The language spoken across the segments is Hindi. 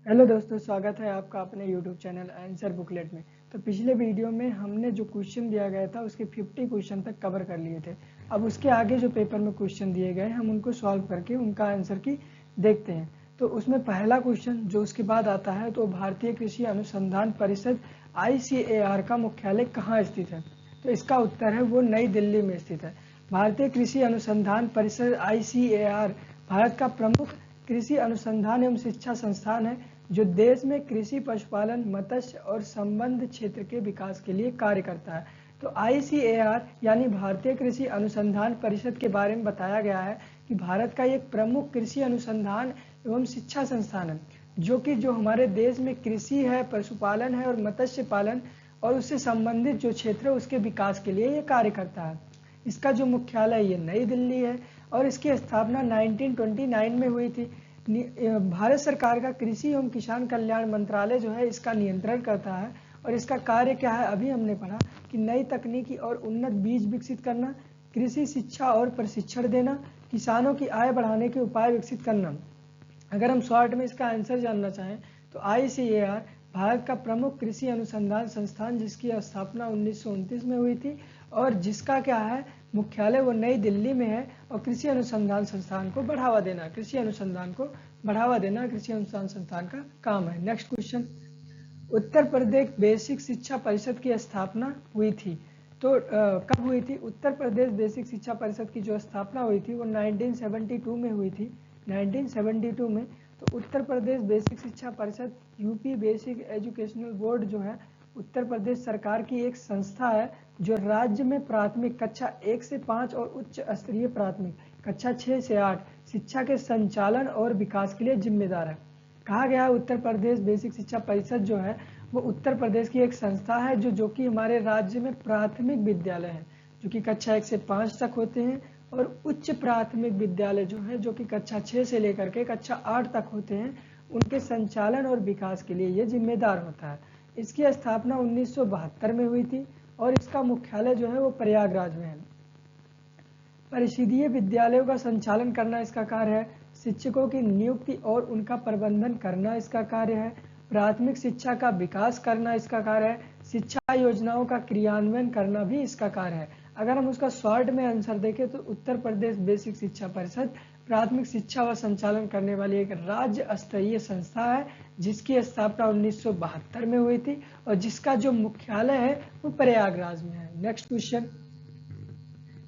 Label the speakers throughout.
Speaker 1: हेलो दोस्तों, स्वागत है आपका अपने YouTube चैनल आंसर बुकलेट में। तो पिछले वीडियो में हमने जो क्वेश्चन दिया गया था उसके 50 क्वेश्चन तक कवर कर लिए थे। अब उसके आगे जो पेपर में क्वेश्चन दिए गए हम उनको सॉल्व करके उनका आंसर की देखते हैं। तो उसमें पहला क्वेश्चन जो उसके बाद आता है तो भारतीय कृषि अनुसंधान परिषद ICAR का मुख्यालय कहाँ स्थित है। तो इसका उत्तर है वो नई दिल्ली में स्थित है। भारतीय कृषि अनुसंधान परिषद ICAR भारत का प्रमुख कृषि अनुसंधान एवं शिक्षा संस्थान है जो देश में कृषि, पशुपालन, मत्स्य और संबद्ध क्षेत्र के विकास के लिए कार्य करता है। तो ICAR यानी भारतीय कृषि अनुसंधान परिषद के बारे में बताया गया है कि भारत का एक प्रमुख कृषि अनुसंधान एवं शिक्षा संस्थान है जो हमारे देश में कृषि है, पशुपालन है और मत्स्य पालन और उससे संबंधित जो क्षेत्र है उसके विकास के लिए ये कार्य करता है। इसका जो मुख्यालय ये नई दिल्ली है और इसकी स्थापना 1929 में हुई थी। भारत सरकार का कृषि एवं किसान कल्याण मंत्रालय जो है इसका नियंत्रण करता है और इसका कार्य क्या है अभी हमने पढ़ा कि नई तकनीकी और उन्नत बीज विकसित करना, कृषि शिक्षा और प्रशिक्षण देना, किसानों की आय बढ़ाने के उपाय विकसित करना। अगर हम शॉर्ट में इसका आंसर जानना चाहें तो ICAR भारत का प्रमुख कृषि अनुसंधान संस्थान जिसकी स्थापना 1929 में हुई थी और जिसका क्या है मुख्यालय वो नई दिल्ली में है और कृषि अनुसंधान संस्थान को बढ़ावा देना, कृषि अनुसंधान को बढ़ावा देना कृषि अनुसंधान संस्थान का काम है। Next question, Uttar Pradesh basic शिक्षा परिषद की स्थापना हुई थी। तो कब हुई थी? उत्तर प्रदेश बेसिक शिक्षा परिषद की जो स्थापना हुई थी वो 1972 में हुई थी। 1972 में तो उत्तर प्रदेश बेसिक शिक्षा परिषद यूपी बेसिक एजुकेशनल बोर्ड जो है उत्तर प्रदेश सरकार की एक संस्था है जो राज्य में प्राथमिक कक्षा 1 से 5 और उच्च स्तरीय प्राथमिक कक्षा 6 से 8 शिक्षा के संचालन और विकास के लिए जिम्मेदार है। कहा गया है उत्तर प्रदेश बेसिक शिक्षा परिषद जो है वो उत्तर प्रदेश की एक संस्था है जो कि हमारे राज्य में प्राथमिक विद्यालय है जो कि कक्षा 1 से 5 तक होते हैं और उच्च प्राथमिक विद्यालय जो है जो कि कक्षा 6 से लेकर के कक्षा 8 तक होते हैं उनके संचालन और विकास के लिए ये जिम्मेदार होता है। इसकी स्थापना 1972 में हुई थी और इसका मुख्यालय जो है वो प्रयागराज में है। परिषदीय विद्यालयों का संचालन करना इसका कार्य है। शिक्षकों की नियुक्ति और उनका प्रबंधन करना इसका कार्य है। प्राथमिक शिक्षा का विकास करना इसका कार्य है। शिक्षा योजनाओं का क्रियान्वयन करना भी इसका कार्य है। अगर हम उसका शॉर्ट में आंसर देखें तो उत्तर प्रदेश बेसिक शिक्षा परिषद प्राथमिक शिक्षा व संचालन करने वाली एक राज्य स्तरीय संस्था है जिसकी स्थापना 1972 में हुई थी और जिसका जो मुख्यालय है वो प्रयागराज में है। नेक्स्ट क्वेश्चन,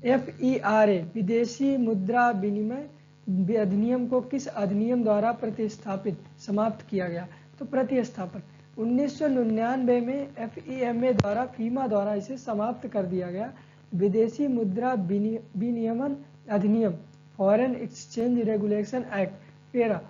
Speaker 1: FERA विदेशी मुद्रा विनिमय अधिनियम को किस अधिनियम द्वारा प्रतिस्थापित समाप्त किया गया? तो प्रतिस्थापन 1999 में फीमा द्वारा इसे समाप्त कर दिया गया। विदेशी मुद्रा विनियमन अधिनियम फॉरेन एक्सचेंज रेगुलेशन एक्ट फेरा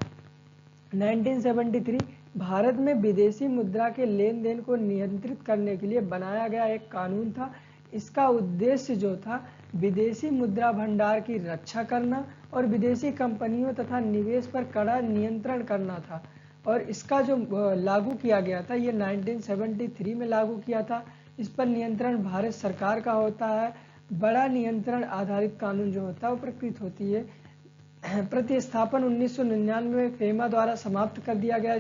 Speaker 1: 1973 भारत में विदेशी मुद्रा के लेन देन को नियंत्रित करने के लिए बनाया गया एक कानून था। इसका उद्देश्य जो था विदेशी मुद्रा भंडार की रक्षा करना और विदेशी कंपनियों तथा निवेश पर कड़ा नियंत्रण करना था और इसका जो लागू किया गया था ये 1973 में लागू किया था। इस पर नियंत्रण भारत सरकार का होता है। बड़ा नियंत्रण आधारित कानून जो होता है वो प्रकृत होती है। प्रतिस्थापन 1999 में फेमा द्वारा समाप्त कर दिया गया।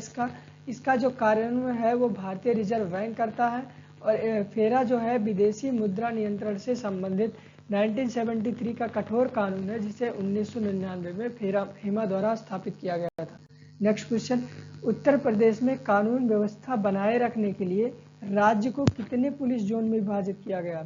Speaker 1: इसका जो कार्यान्वयन है वो भारतीय रिजर्व बैंक करता है और फेरा जो है विदेशी मुद्रा नियंत्रण से संबंधित 1973 का कठोर कानून है जिसे 1999 में फेमा द्वारा स्थापित किया गया था। नेक्स्ट क्वेश्चन, उत्तर प्रदेश में कानून व्यवस्था बनाए रखने के लिए राज्य को कितने पुलिस जोन में विभाजित किया गया?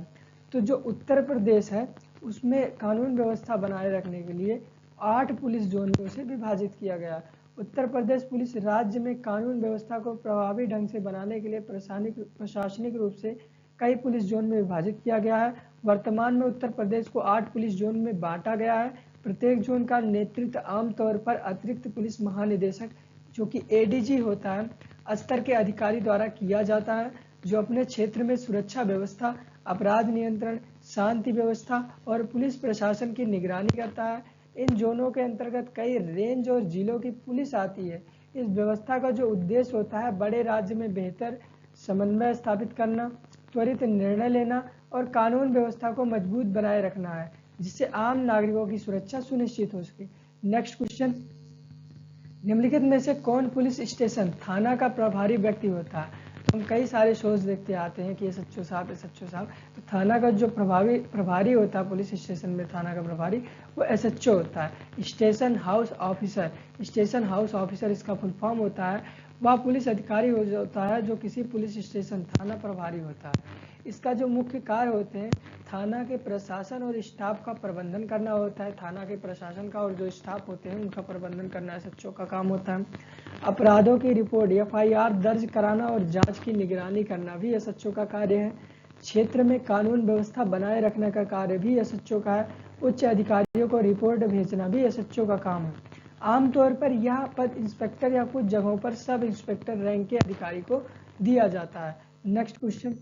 Speaker 1: तो जो उत्तर प्रदेश है उसमें कानून व्यवस्था बनाए रखने के लिए 8 पुलिस जोनों से विभाजित किया गया। उत्तर प्रदेश पुलिस राज्य में कानून व्यवस्था को प्रभावी ढंग से बनाने के लिए प्रशासनिक रूप से कई पुलिस जोन में विभाजित किया गया है। वर्तमान में उत्तर प्रदेश को 8 पुलिस जोन में बांटा गया है। प्रत्येक जोन का नेतृत्व आमतौर पर अतिरिक्त पुलिस महानिदेशक जो कि ADG होता है स्तर के अधिकारी द्वारा किया जाता है जो अपने क्षेत्र में सुरक्षा व्यवस्था, अपराध नियंत्रण, शांति व्यवस्था और पुलिस प्रशासन की निगरानी करता है। इन जोनों के अंतर्गत कई रेंज और जिलों की पुलिस आती है। इस व्यवस्था का जो उद्देश्य होता है बड़े राज्य में बेहतर समन्वय स्थापित करना, त्वरित निर्णय लेना और कानून व्यवस्था को मजबूत बनाए रखना है जिससे आम नागरिकों की सुरक्षा सुनिश्चित हो सके। नेक्स्ट क्वेश्चन, निम्नलिखित में से कौन पुलिस स्टेशन थाना का प्रभारी व्यक्ति होता है? तो हम कई सारे शोज देखते आते हैं कि SHO साहब SHO साहब, तो थाना का जो प्रभारी होता है पुलिस स्टेशन में, थाना का प्रभारी वो SHO होता है। Station house officer, station house officer इसका फुल फॉर्म होता है, वह पुलिस अधिकारी होता है जो किसी पुलिस स्टेशन थाना प्रभारी होता है। इसका जो मुख्य कार्य होते हैं, थाना के प्रशासन और स्टाफ का प्रबंधन करना होता है। थाना के प्रशासन का और जो स्टाफ होते हैं उनका प्रबंधन करना SHO का काम होता है। अपराधों की रिपोर्ट FIR दर्ज कराना और जांच की निगरानी करना भी SHO का कार्य है। क्षेत्र में कानून व्यवस्था बनाए रखने का कार्य भी SHO का है। उच्च अधिकारियों को रिपोर्ट भेजना भी SHO का काम है। आमतौर पर यह पद इंस्पेक्टर या कुछ जगहों पर सब इंस्पेक्टर रैंक के अधिकारी को दिया जाता है। नेक्स्ट क्वेश्चन,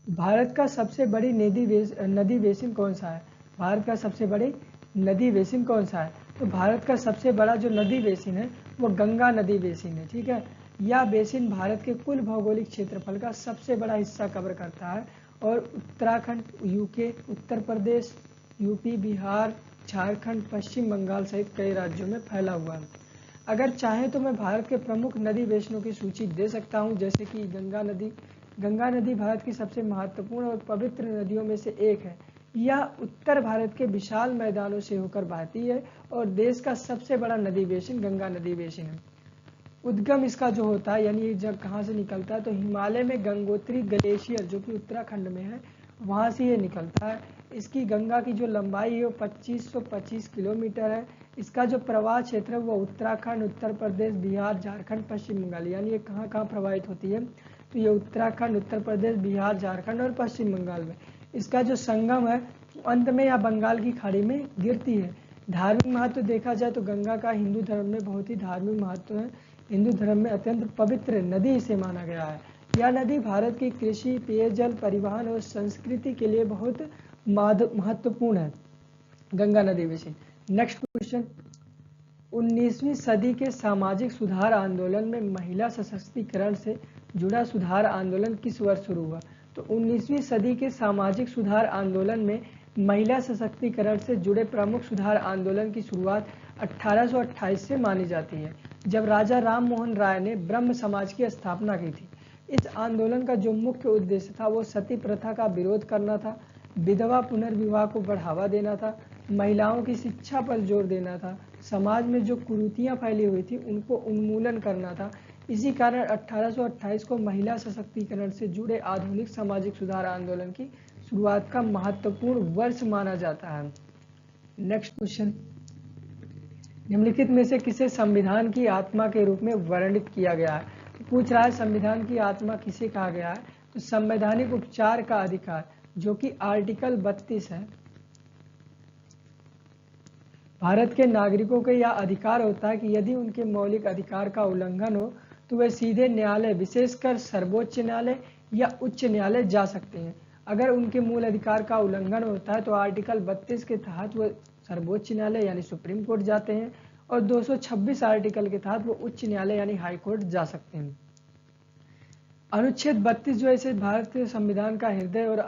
Speaker 1: भारत का सबसे बड़ी नदी बेसिन कौन सा है? भारत का सबसे बड़ी नदी बेसिन कौन सा है? तो भारत का सबसे बड़ा जो नदी बेसिन है वो गंगा नदी बेसिन है। ठीक है, यह बेसिन भारत के कुल भौगोलिक क्षेत्रफल का सबसे बड़ा हिस्सा कवर करता है और उत्तराखंड, UK, उत्तर प्रदेश, UP, बिहार, झारखंड, पश्चिम बंगाल सहित कई राज्यों में फैला हुआ है। अगर चाहें तो मैं भारत के प्रमुख नदी बेसिनों की सूची दे सकता हूं, जैसे कि गंगा नदी भारत की सबसे महत्वपूर्ण और पवित्र नदियों में से एक है। यह उत्तर भारत के विशाल मैदानों से होकर बहती है और देश का सबसे बड़ा नदी बेसिन गंगा नदी बेसिन है। उद्गम इसका जो होता है, यानी ये जब कहाँ से निकलता है, तो हिमालय में गंगोत्री ग्लेशियर जो कि उत्तराखंड में है वहाँ से ये निकलता है। इसकी गंगा की जो लंबाई है वो 2525 किलोमीटर है। इसका जो प्रवाह क्षेत्र है वो उत्तराखंड, उत्तर प्रदेश, बिहार, झारखंड, पश्चिम बंगाल, यानी ये कहाँ कहाँ प्रवाहित होती है, तो ये उत्तराखंड, उत्तर प्रदेश, बिहार, झारखंड और पश्चिम बंगाल में। इसका जो संगम है अंत में यह बंगाल की खाड़ी में गिरती है। धार्मिक महत्व देखा जाए तो गंगा का हिंदू धर्म में बहुत ही धार्मिक महत्व है। हिंदू धर्म में अत्यंत पवित्र नदी इसे माना गया है। यह नदी भारत की कृषि, पेयजल, परिवहन और संस्कृति के लिए बहुत महत्वपूर्ण है। गंगा नदी बेसिन। नेक्स्ट क्वेश्चन, 19वीं सदी के सामाजिक सुधार आंदोलन में महिला सशक्तिकरण से जुड़ा सुधार आंदोलन किस वर्ष शुरू हुआ? तो 19वीं सदी के सामाजिक सुधार आंदोलन में महिला सशक्तिकरण से जुड़े प्रमुख सुधार आंदोलन की शुरुआत 1828 से मानी जाती है, जब राजा राम मोहन राय ने ब्रह्म समाज की स्थापना की थी। इस आंदोलन का जो मुख्य उद्देश्य था वो सती प्रथा का विरोध करना था, विधवा पुनर्विवाह को बढ़ावा देना था, महिलाओं की शिक्षा पर जोर देना था, समाज में जो कुरीतियां फैली हुई थी उनको उन्मूलन करना था। इसी कारण 1828 को महिला सशक्तिकरण से जुड़े आधुनिक सामाजिक सुधार आंदोलन की शुरुआत का महत्वपूर्ण वर्ष माना जाता है। नेक्स्ट क्वेश्चन, निम्नलिखित में से किसे संविधान की आत्मा के रूप में वर्णित किया गया है? तो पूछ रहा है संविधान की आत्मा किसे कहा गया है? तो संवैधानिक उपचार का अधिकार, जो कि आर्टिकल 32 है। भारत के नागरिकों का यह अधिकार होता है कि यदि उनके मौलिक अधिकार का उल्लंघन हो तो वे सीधे न्यायालय, विशेषकर सर्वोच्च न्यायालय या उच्च न्यायालय जा सकते हैं। अगर उनके मूल अधिकार का उल्लंघन होता है तो आर्टिकल 32 के तहत वो सर्वोच्च न्यायालय यानी सुप्रीम कोर्ट जाते हैं और 226 आर्टिकल के तहत वो उच्च न्यायालय यानी हाई कोर्ट जा सकते हैं। अनुच्छेद 32 जो है भारत के संविधान का हृदय और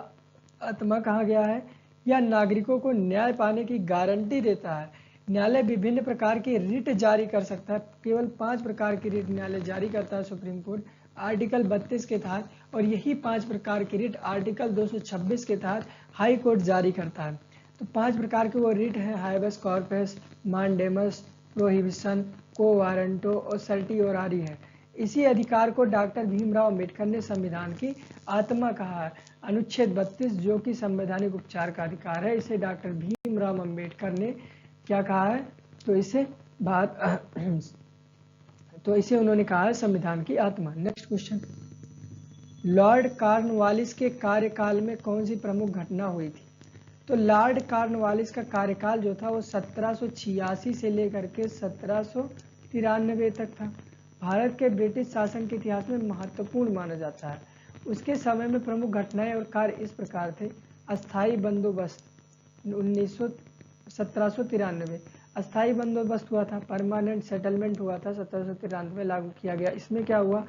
Speaker 1: आत्मा कहा गया है। यह नागरिकों को न्याय पाने की गारंटी देता है। न्यायालय विभिन्न प्रकार की रिट जारी कर सकता है, केवल 5 प्रकार की रिट न्यायालय जारी करता है सुप्रीम कोर्ट आर्टिकल 32 के तहत, और यही 5 प्रकार की रिट आर्टिकल 226 के तहत हाई कोर्ट जारी करता है। तो 5 प्रकार के वो रिट है, हाइबस कॉर्पस, मांडेमस, प्रोहिबिशन, को वारंटो और सर्टियोरारी है। इसी अधिकार को डॉक्टर भीमराव अम्बेडकर ने संविधान की आत्मा कहा है। अनुच्छेद 32 जो कि संवैधानिक उपचार का अधिकार है, इसे डॉक्टर भीमराव अम्बेडकर ने क्या कहा है? तो इसे उन्होंने कहा है संविधान की आत्मा। नेक्स्ट क्वेश्चन, लॉर्ड कॉर्नवालिस के कार्यकाल में कौन सी प्रमुख घटना हुई थी? तो लॉर्ड कॉर्नवालिस का कार्यकाल जो था वो 1786 से लेकर के 1793 तक था। भारत के ब्रिटिश शासन के इतिहास में महत्वपूर्ण माना जाता है। उसके समय में प्रमुख घटनाएं और कार्य इस प्रकार थे। अस्थायी बंदोबस्त 1793 अस्थायी बंदोबस्त हुआ था, परमानेंट सेटलमेंट हुआ था 1793 लागू किया गया। इसमें क्या हुआ?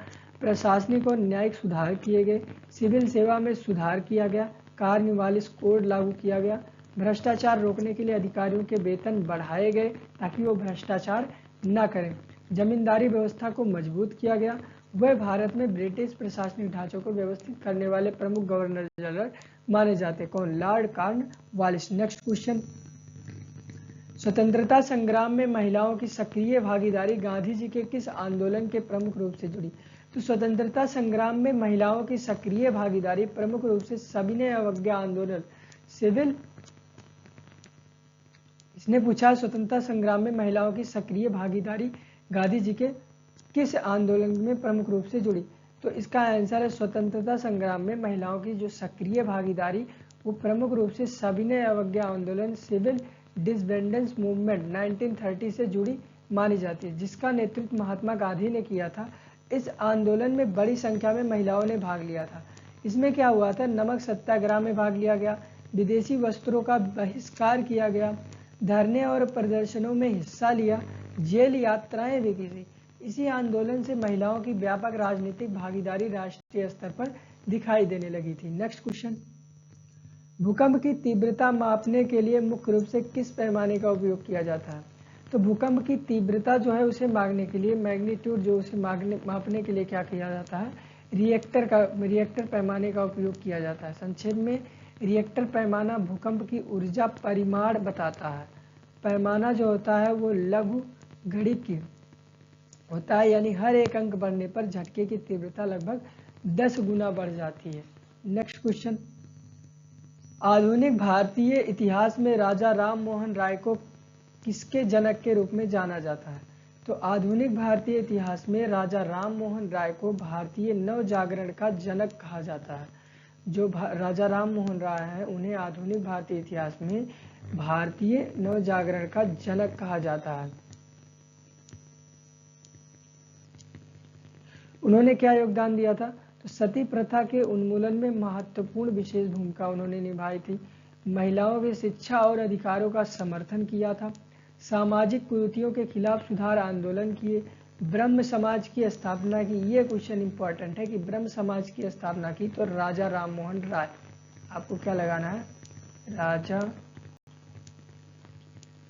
Speaker 1: प्रशासनिक और न्यायिक सुधार किए गए, सिविल सेवा में सुधार किया गया, कॉर्नवालिस कोड लागू किया गया, भ्रष्टाचार रोकने के लिए अधिकारियों के वेतन बढ़ाए गए ताकि वो भ्रष्टाचार न करें। जमींदारी व्यवस्था को मजबूत किया गया। वह भारत में ब्रिटिश प्रशासनिक ढांचों को व्यवस्थित करने वाले प्रमुख गवर्नर जनरल माने जाते। कौन? Lord Cornwallis. नेक्स्ट क्वेश्चन, स्वतंत्रता संग्राम में महिलाओं की सक्रिय भागीदारी गांधी जी के किस आंदोलन के प्रमुख रूप से जुड़ी? तो स्वतंत्रता संग्राम में महिलाओं की सक्रिय भागीदारी प्रमुख रूप से सविनय अवज्ञा आंदोलन, सिविल, इसने पूछा स्वतंत्रता संग्राम में महिलाओं की सक्रिय भागीदारी गांधी जी के किस आंदोलन में प्रमुख रूप से जुड़ी? तो इसका आंसर है स्वतंत्रता संग्राम में महिलाओं की जो सक्रिय भागीदारी वो प्रमुख रूप से सविनय अवज्ञा आंदोलन, सिविल डिसबेंडेंस मूवमेंट 1930 से जुड़ी मानी जाती है, जिसका नेतृत्व महात्मा गांधी ने किया था। इस आंदोलन में बड़ी संख्या में महिलाओं ने भाग लिया था। इसमें क्या हुआ था? नमक सत्याग्रह में भाग लिया गया, विदेशी वस्त्रों का बहिष्कार किया गया, धरने और प्रदर्शनों में हिस्सा लिया, जेल यात्राएं भी की थी। इसी आंदोलन से महिलाओं की व्यापक राजनीतिक भागीदारी राष्ट्रीय स्तर पर दिखाई देने लगी थी। नेक्स्ट क्वेश्चन, भूकंप की तीव्रता मापने के लिए मुख्य रूप से किस पैमाने का उपयोग किया जाता है? तो भूकंप की तीव्रता जो है उसे मापने के लिए, मैग्नीट्यूड जो उसे मापने के लिए क्या किया जाता है? रिएक्टर पैमाने का उपयोग किया जाता है। संक्षेप में रिएक्टर पैमाना भूकंप की ऊर्जा परिमाण बताता है। पैमाना जो होता है वो लघु घड़िक होता है, यानी हर एक अंक बढ़ने पर झटके की तीव्रता लगभग 10 गुना बढ़ जाती है। नेक्स्ट क्वेश्चन, आधुनिक भारतीय इतिहास में राजा राम मोहन राय को किसके जनक के रूप में जाना जाता है? तो आधुनिक भारतीय इतिहास में राजा राम मोहन राय को भारतीय नव जागरण का जनक कहा जाता है। जो राजा राम मोहन राय है उन्हें आधुनिक भारतीय इतिहास में भारतीय नव जागरण का जनक कहा जाता है। उन्होंने क्या योगदान दिया था? तो सती प्रथा के उन्मूलन में महत्वपूर्ण विशेष भूमिका उन्होंने निभाई थी। महिलाओं की शिक्षा और अधिकारों का समर्थन किया था। सामाजिक कुरीतियों के खिलाफ सुधार आंदोलन किए। ब्रह्म समाज की स्थापना की। ये क्वेश्चन इंपॉर्टेंट है कि ब्रह्म समाज की स्थापना की तो राजा राम मोहन राय। आपको क्या लगाना है? राजा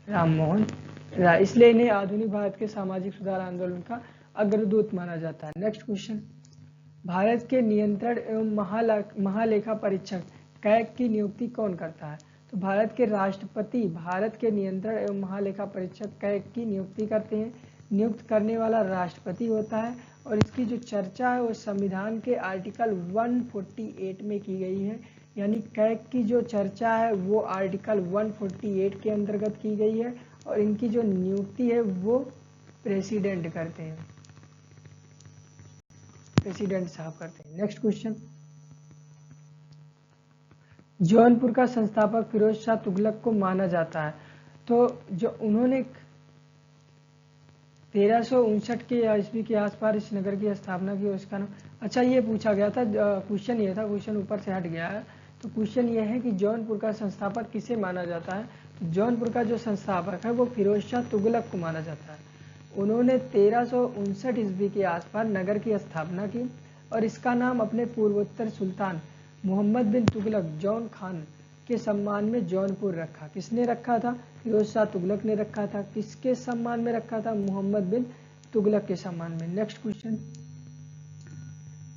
Speaker 1: राम मोहन राय, इसलिए इन्हें आधुनिक भारत के सामाजिक सुधार आंदोलन का अग्रदूत माना जाता है। नेक्स्ट क्वेश्चन, भारत के नियंत्रण एवं महालेखा परीक्षक कैग की नियुक्ति कौन करता है? तो भारत के राष्ट्रपति भारत के नियंत्रण एवं महालेखा परीक्षक कैग की नियुक्ति करते हैं। नियुक्त करने वाला राष्ट्रपति होता है और इसकी जो चर्चा है वो संविधान के आर्टिकल 148 में की गई है। यानी कैग की जो चर्चा है वो आर्टिकल 148 के अंतर्गत की गई है और इनकी जो नियुक्ति है वो प्रेसिडेंट करते हैं, प्रेसिडेंट साहब करते हैं। नेक्स्ट क्वेश्चन, जौनपुर का संस्थापक फिरोज शाह तुगलक को माना जाता है। तो जो उन्होंने 1359 के ईस्वी के आसपास इस नगर की स्थापना की, उसका नाम, अच्छा ये पूछा गया था, क्वेश्चन ये था, क्वेश्चन ऊपर से हट गया है। तो क्वेश्चन ये है कि जौनपुर का संस्थापक किसे माना जाता है? तो जौनपुर का जो संस्थापक है वो फिरोज शाह तुगलक को माना जाता है। उन्होंने 1359 ईस्वी के आसपास नगर की स्थापना की और इसका नाम अपने पूर्वोत्तर सुल्तान मोहम्मद बिन तुगलक जौन खान के सम्मान में जौनपुर रखा। किसने रखा था? फिरोज शाह तुगलक ने रखा था। किसके सम्मान में रखा था? मोहम्मद बिन तुगलक के सम्मान में। नेक्स्ट क्वेश्चन,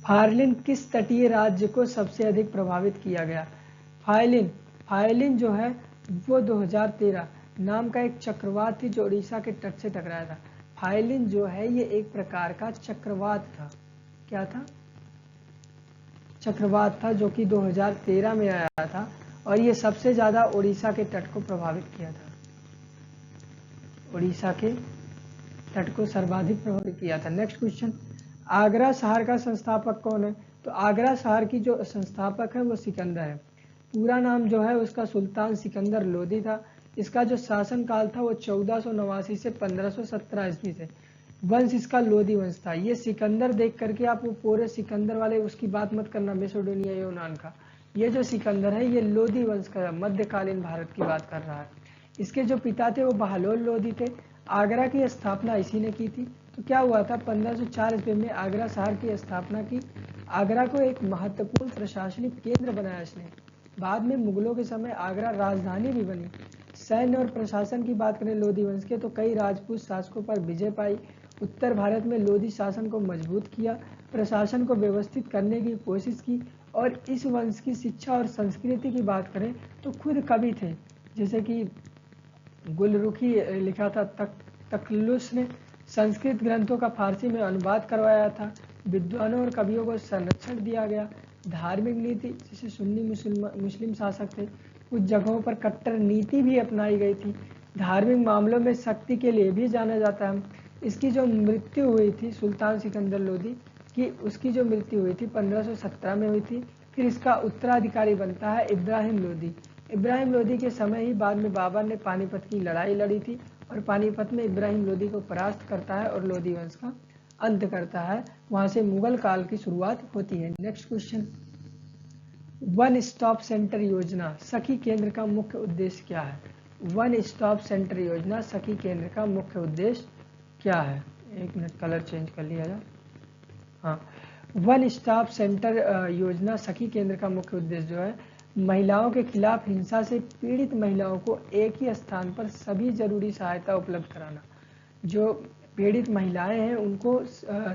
Speaker 1: फार्लिन किस तटीय राज्य को सबसे अधिक प्रभावित किया गया? फाइलिन जो है वो 2013 नाम का एक चक्रवात थी जो उड़ीसा के तट से टकराया था। फाइलिन जो है ये एक प्रकार का चक्रवात था। क्या था? चक्रवात था जो कि 2013 में आया था और ये सबसे ज्यादा उड़ीसा के तट को प्रभावित किया था। उड़ीसा के तट को सर्वाधिक प्रभावित किया था। नेक्स्ट क्वेश्चन, आगरा शहर का संस्थापक कौन है? तो आगरा शहर की जो संस्थापक है वो सिकंदर है। पूरा नाम जो है उसका सुल्तान सिकंदर लोदी था। इसका जो शासन काल था वो 1489 से 1517 ईस्वी से। वंश इसका लोदी वंश था। ये सिकंदर देख करके आप वो पूरे सिकंदर वाले उसकी बात मत करना, मेसोडोनिया यूनान का। ये जो सिकंदर है ये लोदी वंश का मध्यकालीन भारत की बात कर रहा है। इसके जो पिता थे वो बहलोल लोदी थे। आगरा की स्थापना इसी ने की थी। तो क्या हुआ था? 1504 ईस्वी में आगरा शहर की स्थापना की। आगरा को एक महत्वपूर्ण प्रशासनिक केंद्र बनाया इसने। बाद में मुगलों के समय आगरा राजधानी भी बनी। सैन्य और प्रशासन की बात करें लोधी वंश के तो कई राजपूत शासकों पर विजय पाई उत्तर भारत में लोधी शासन को मजबूत किया, प्रशासन को व्यवस्थित करने की कोशिश की, और इस वंश की शिक्षा और संस्कृति की बात करें तो खुद कवि थे, जैसे कि गुलरुखी लिखा था। तखल्लुस ने संस्कृत ग्रंथों का फारसी में अनुवाद करवाया था। विद्वानों और कवियों को संरक्षण दिया गया। धार्मिक नीति, जैसे सुन्नी मुस्लिम शासक थे, कुछ जगहों पर कट्टर नीति भी अपनाई गई थी। धार्मिक मामलों में शक्ति के लिए भी जाना जाता है। इसकी जो मृत्यु हुई थी सुल्तान सिकंदर लोदी की, उसकी जो मृत्यु हुई थी 1517 में हुई थी। फिर इसका उत्तराधिकारी बनता है इब्राहिम लोदी। इब्राहिम लोदी के समय ही बाद में बाबर ने पानीपत की लड़ाई लड़ी थी, और पानीपत में इब्राहिम लोदी को परास्त करता है और लोदी वंश का अंत करता है। वहां से मुगल काल की शुरुआत होती है। Next question, one stop centre योजना सखी केंद्र का मुख्य उद्देश्य क्या है? वन स्टॉप सेंटर योजना सखी केंद्र का मुख्य उद्देश्य क्या है? एक मिनट, कलर चेंज कर लिया जाए। हाँ, वन स्टॉप सेंटर योजना सखी केंद्र का मुख्य उद्देश्य जो है, महिलाओं के खिलाफ हिंसा से पीड़ित महिलाओं को एक ही स्थान पर सभी जरूरी सहायता उपलब्ध कराना। जो पीड़ित महिलाएं हैं उनको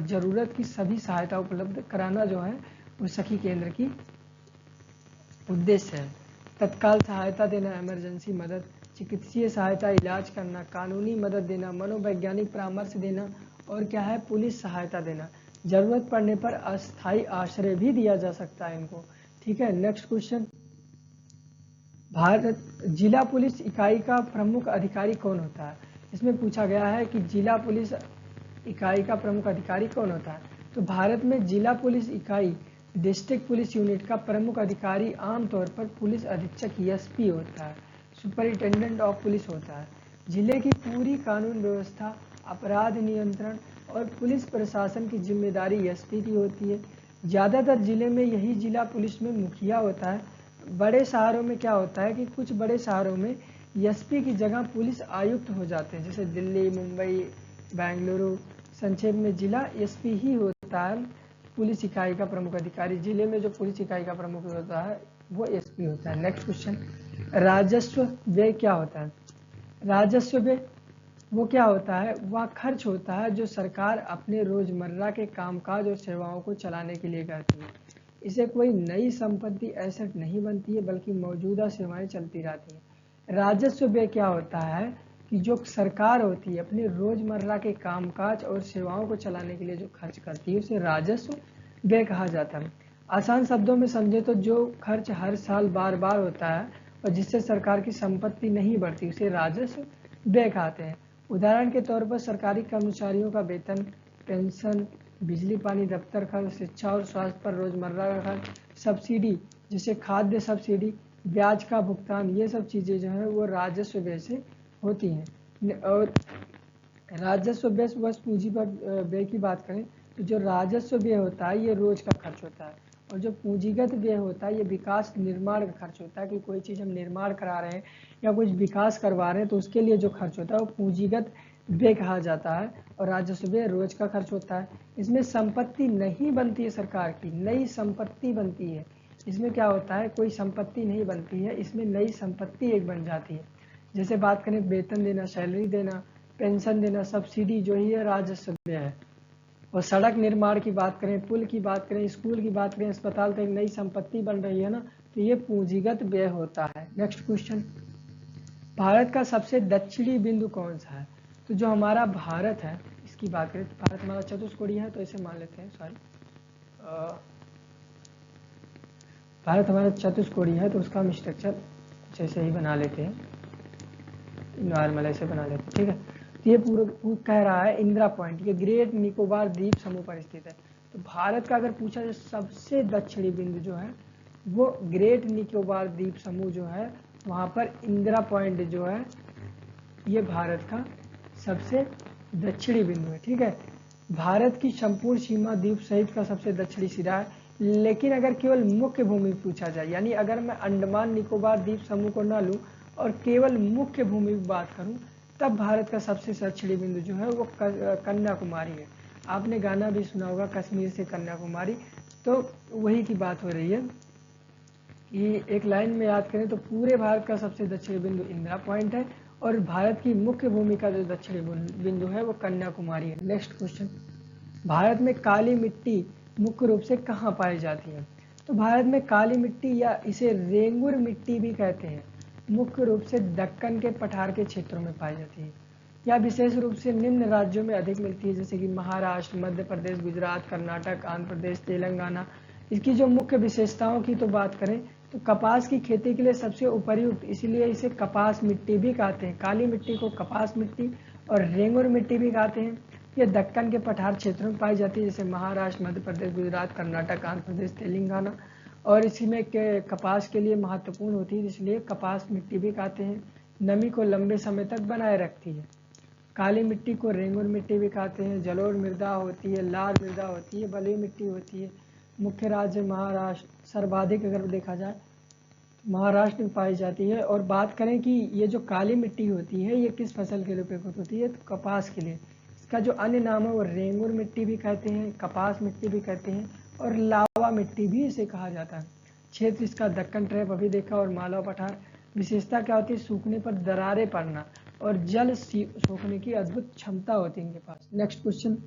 Speaker 1: जरूरत की सभी सहायता उपलब्ध कराना जो है वो सखी केंद्र की उद्देश्य है। तत्काल सहायता देना, इमरजेंसी मदद, चिकित्सीय सहायता, इलाज करना, कानूनी मदद देना, मनोवैज्ञानिक परामर्श देना, और क्या है, पुलिस सहायता देना। जरूरत पड़ने पर अस्थायी आश्रय भी दिया जा सकता है इनको। ठीक है, नेक्स्ट क्वेश्चन, भारत जिला पुलिस इकाई का प्रमुख अधिकारी कौन होता है? इसमें पूछा गया है कि जिला पुलिस इकाई का प्रमुख अधिकारी कौन होता है। तो भारत में जिला पुलिस इकाई, डिस्ट्रिक्ट पुलिस यूनिट का प्रमुख अधिकारी आमतौर पर पुलिस अधीक्षक एसपी होता है, सुपरिटेंडेंट ऑफ पुलिस होता है। जिले की पूरी कानून व्यवस्था, अपराध नियंत्रण और पुलिस प्रशासन की जिम्मेदारी एसपी की होती है। ज़्यादातर जिले में यही जिला पुलिस में मुखिया होता है। बड़े शहरों में क्या होता है कि कुछ बड़े शहरों में एसपी की जगह पुलिस आयुक्त हो जाते हैं, जैसे दिल्ली, मुंबई, बेंगलुरु। संक्षेप में जिला एसपी ही होता है पुलिस इकाई का प्रमुख अधिकारी। जिले में जो पुलिस इकाई का प्रमुख होता है वो एसपी होता है। नेक्स्ट क्वेश्चन, राजस्व व्यय क्या होता है? राजस्व व्यय वो क्या होता है? वह खर्च होता है जो सरकार अपने रोजमर्रा के कामकाज और सेवाओं को चलाने के लिए करती है। इसे कोई नई संपत्ति एसेट नहीं बनती है, बल्कि मौजूदा सेवाएं चलती रहती हैं। राजस्व व्यय क्या होता है कि जो सरकार होती है अपने रोजमर्रा के कामकाज और सेवाओं को चलाने के लिए जो खर्च करती है उसे राजस्व व्यय कहा जाता है। आसान शब्दों में समझे तो जो खर्च हर साल बार बार होता है और जिससे सरकार की संपत्ति नहीं बढ़ती उसे राजस्व व्यय कहते हैं। उदाहरण के तौर पर सरकारी कर्मचारियों का वेतन, पेंशन, बिजली पानी, दफ्तर खर्च, शिक्षा और स्वास्थ्य पर रोजमर्रा का खर्च, सब्सिडी जैसे खाद्य सब्सिडी, ब्याज का भुगतान, ये सब चीजें जो है वो राजस्व व्यय से होती हैं। और राजस्व व्यय बस पूंजी पर व्यय की बात करें तो जो राजस्व व्यय होता है ये रोज का खर्च होता है, और जो पूंजीगत व्यय होता है ये विकास निर्माण का खर्च होता है कि कोई चीज़ हम निर्माण करा रहे हैं या कुछ विकास करवा रहे हैं तो उसके लिए जो खर्च होता है वो पूंजीगत व्यय कहा जाता है, और राजस्व व्यय रोज का खर्च होता है। इसमें संपत्ति नहीं बनती है सरकार की, नई संपत्ति बनती है। इसमें क्या होता है, कोई संपत्ति नहीं बनती है, इसमें नई संपत्ति एक बन जाती है। जैसे बात करें वेतन देना, सैलरी देना, पेंशन देना, सब्सिडी जो ही है राजस्व व्यय है। और सड़क निर्माण की बात करें, पुल की बात करें, स्कूल की बात करें, अस्पताल तो एक नई संपत्ति बन रही है ना, तो ये पूंजीगत व्यय होता है। नेक्स्ट क्वेश्चन, भारत का सबसे दक्षिणी बिंदु कौन सा है? तो जो हमारा भारत है इसकी बात करें तो भारत हमारा चतुष्कोणीय है, तो इसे मान लेते हैं, सॉरी, भारत हमारा चतुष्कोणीय है तो उसका हम स्ट्रक्चर कुछ ऐसे ही बना लेते हैं, नॉर्मल ऐसे बना लेते हैं। ठीक है, तो ये पूरा कह रहा है इंदिरा पॉइंट, ये ग्रेट निकोबार द्वीप समूह पर स्थित है। तो भारत का अगर पूछा जाए सबसे दक्षिणी बिंदु जो है वो ग्रेट निकोबार द्वीप समूह जो है वहाँ पर इंदिरा पॉइंट जो है ये भारत का सबसे दक्षिणी बिंदु है। ठीक है, भारत की संपूर्ण सीमा द्वीप सहित का सबसे दक्षिणी सिरा है। लेकिन अगर केवल मुख्य भूमि पूछा जाए, यानी अगर मैं अंडमान निकोबार द्वीप समूह को ना लूँ और केवल मुख्य भूमि की बात करूँ, तब भारत का सबसे दक्षिणी बिंदु जो है वो कन्याकुमारी है। आपने गाना भी सुना होगा कश्मीर से कन्याकुमारी, तो वही की बात हो रही है कि एक लाइन में याद करें तो पूरे भारत का सबसे दक्षिणी बिंदु इंदिरा पॉइंट है, और भारत की मुख्य भूमि का जो दक्षिणी बिंदु है वो कन्याकुमारी है। नेक्स्ट क्वेश्चन, भारत में काली मिट्टी मुख्य रूप से कहाँ पाई जाती है? तो भारत में काली मिट्टी या इसे रेंगुर मिट्टी भी कहते हैं मुख्य रूप से दक्कन के पठार के क्षेत्रों में पाई जाती है। यह विशेष रूप से निम्न राज्यों में अधिक मिलती है, जैसे कि महाराष्ट्र, मध्य प्रदेश, गुजरात, कर्नाटक, आंध्र प्रदेश, तेलंगाना। इसकी जो मुख्य विशेषताओं की तो बात करें तो कपास की खेती के लिए सबसे उपयुक्त, इसलिए इसे कपास मिट्टी भी कहते हैं। काली मिट्टी को कपास मिट्टी और रेंगुर मिट्टी भी कहते हैं। यह दक्कन के पठार क्षेत्रों में पाई जाती है, जैसे महाराष्ट्र, मध्य प्रदेश, गुजरात, कर्नाटक, आंध्र प्रदेश, तेलंगाना। और इसी में कपास के लिए महत्वपूर्ण होती है, इसलिए कपास मिट्टी भी कहते हैं। नमी को लंबे समय तक बनाए रखती है। काली मिट्टी को रेंगुर मिट्टी भी कहते हैं। जलोढ़ मृदा होती है, लाल मृदा होती है, बलुई मिट्टी होती है। मुख्य राज्य महाराष्ट्र, सर्वाधिक अगर देखा जाए महाराष्ट्र में पाई जाती है। और बात करें कि ये जो काली मिट्टी होती है ये किस फसल के लिए उपयुक्त होती है, तो कपास के लिए। इसका जो अन्य नाम है वो रेंगुर मिट्टी भी कहते हैं, कपास मिट्टी भी कहते हैं और लावा मिट्टी भी इसे कहा जाता है। क्षेत्र इसका दक्कन ट्रैप अभी देखा और मालवा पठार। विशेषता क्या होती है, सूखने पर दरारें पड़ना और जल सोखने की अद्भुत क्षमता होती है इनके पास। नेक्स्ट क्वेश्चन,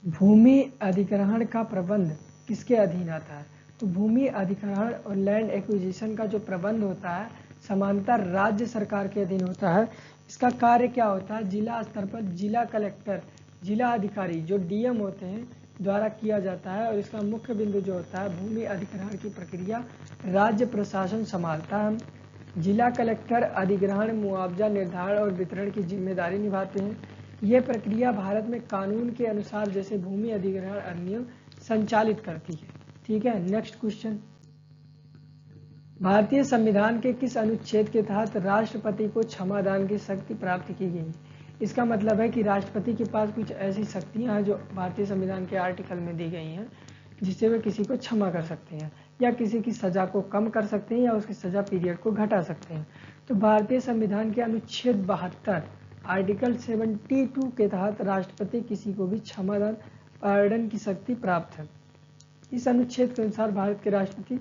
Speaker 1: भूमि अधिग्रहण का प्रबंध किसके अधीन आता है? तो भूमि अधिग्रहण और लैंड एक्विजिशन का जो प्रबंध होता है समांतर राज्य सरकार के अधीन होता है। इसका कार्य क्या होता है, जिला स्तर पर जिला कलेक्टर, जिला अधिकारी जो डीएम होते हैं द्वारा किया जाता है। और इसका मुख्य बिंदु जो होता है, भूमि अधिग्रहण की प्रक्रिया राज्य प्रशासन संभालता है। जिला कलेक्टर अधिग्रहण, मुआवजा निर्धारण और वितरण की जिम्मेदारी निभाते हैं। यह प्रक्रिया भारत में कानून के अनुसार जैसे भूमि अधिग्रहण अधिनियम संचालित करती है। ठीक है, नेक्स्ट क्वेश्चन, भारतीय संविधान के किस अनुच्छेद के तहत राष्ट्रपति को क्षमादान की शक्ति प्राप्त की गई? इसका मतलब है कि राष्ट्रपति के पास कुछ ऐसी शक्तियां हैं जो भारतीय संविधान के आर्टिकल में दी गई हैं, जिससे वे किसी को क्षमा कर सकते हैं या किसी की सजा को कम कर सकते हैं या उसकी सजा पीरियड को घटा सकते हैं। तो भारतीय संविधान के अनुच्छेद 72 आर्टिकल 72 के तहत राष्ट्रपति किसी को भी क्षमादान, पार्डन की शक्ति प्राप्त है। इस अनुच्छेद के अनुसार भारत के राष्ट्रपति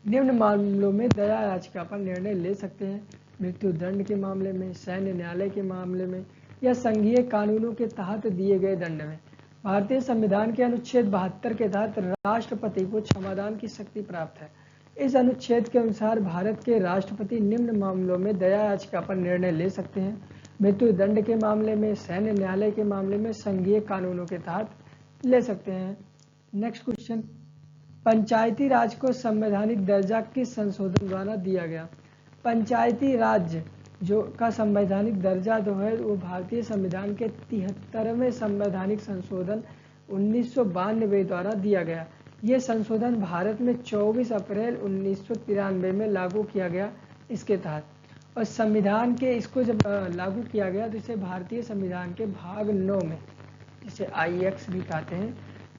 Speaker 1: निम्न मामलों में दया याचिका पर निर्णय ले सकते हैं: मृत्यु दंड के मामले में, सैन्य न्यायालय के मामले में या संघीय कानूनों के तहत दिए गए दंड में। भारतीय संविधान के अनुच्छेद 72 के तहत राष्ट्रपति को क्षमादान की शक्ति प्राप्त है। इस अनुच्छेद के अनुसार भारत के राष्ट्रपति निम्न मामलों में दया याचिका पर निर्णय ले सकते हैं: मृत्यु दंड के मामले में, सैन्य न्यायालय के मामले में, संघीय कानूनों के तहत ले सकते हैं। नेक्स्ट क्वेश्चन, पंचायती राज को संवैधानिक दर्जा किस संशोधन द्वारा दिया गया? पंचायती राज जो का संवैधानिक दर्जा जो है वो भारतीय संविधान के 73वें संवैधानिक संशोधन 1992 द्वारा दिया गया। ये संशोधन भारत में 24 अप्रैल 1993 में लागू किया गया इसके तहत। और संविधान के इसको जब लागू किया गया तो इसे भारतीय संविधान के भाग 9 में, जिसे IX भी कहते हैं,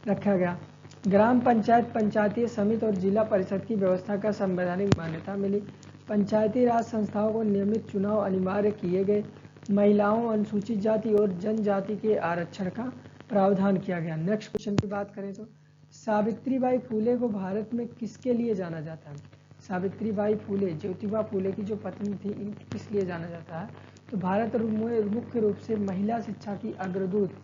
Speaker 1: रखा गया। ग्राम पंचायत, पंचायतीय समिति और जिला परिषद की व्यवस्था का संवैधानिक मान्यता मिली। पंचायती राज संस्थाओं को नियमित चुनाव अनिवार्य किए गए। महिलाओं, अनुसूचित जाति और जनजाति के आरक्षण का प्रावधान किया गया। नेक्स्ट क्वेश्चन की बात करें तो सावित्रीबाई फुले को भारत में किसके लिए जाना जाता है? सावित्रीबाई फुले, ज्योतिबा फुले की जो पत्नी थी, इनको किस लिए जाना जाता है? तो भारत में मुख्य रूप से महिला शिक्षा की अग्रदूत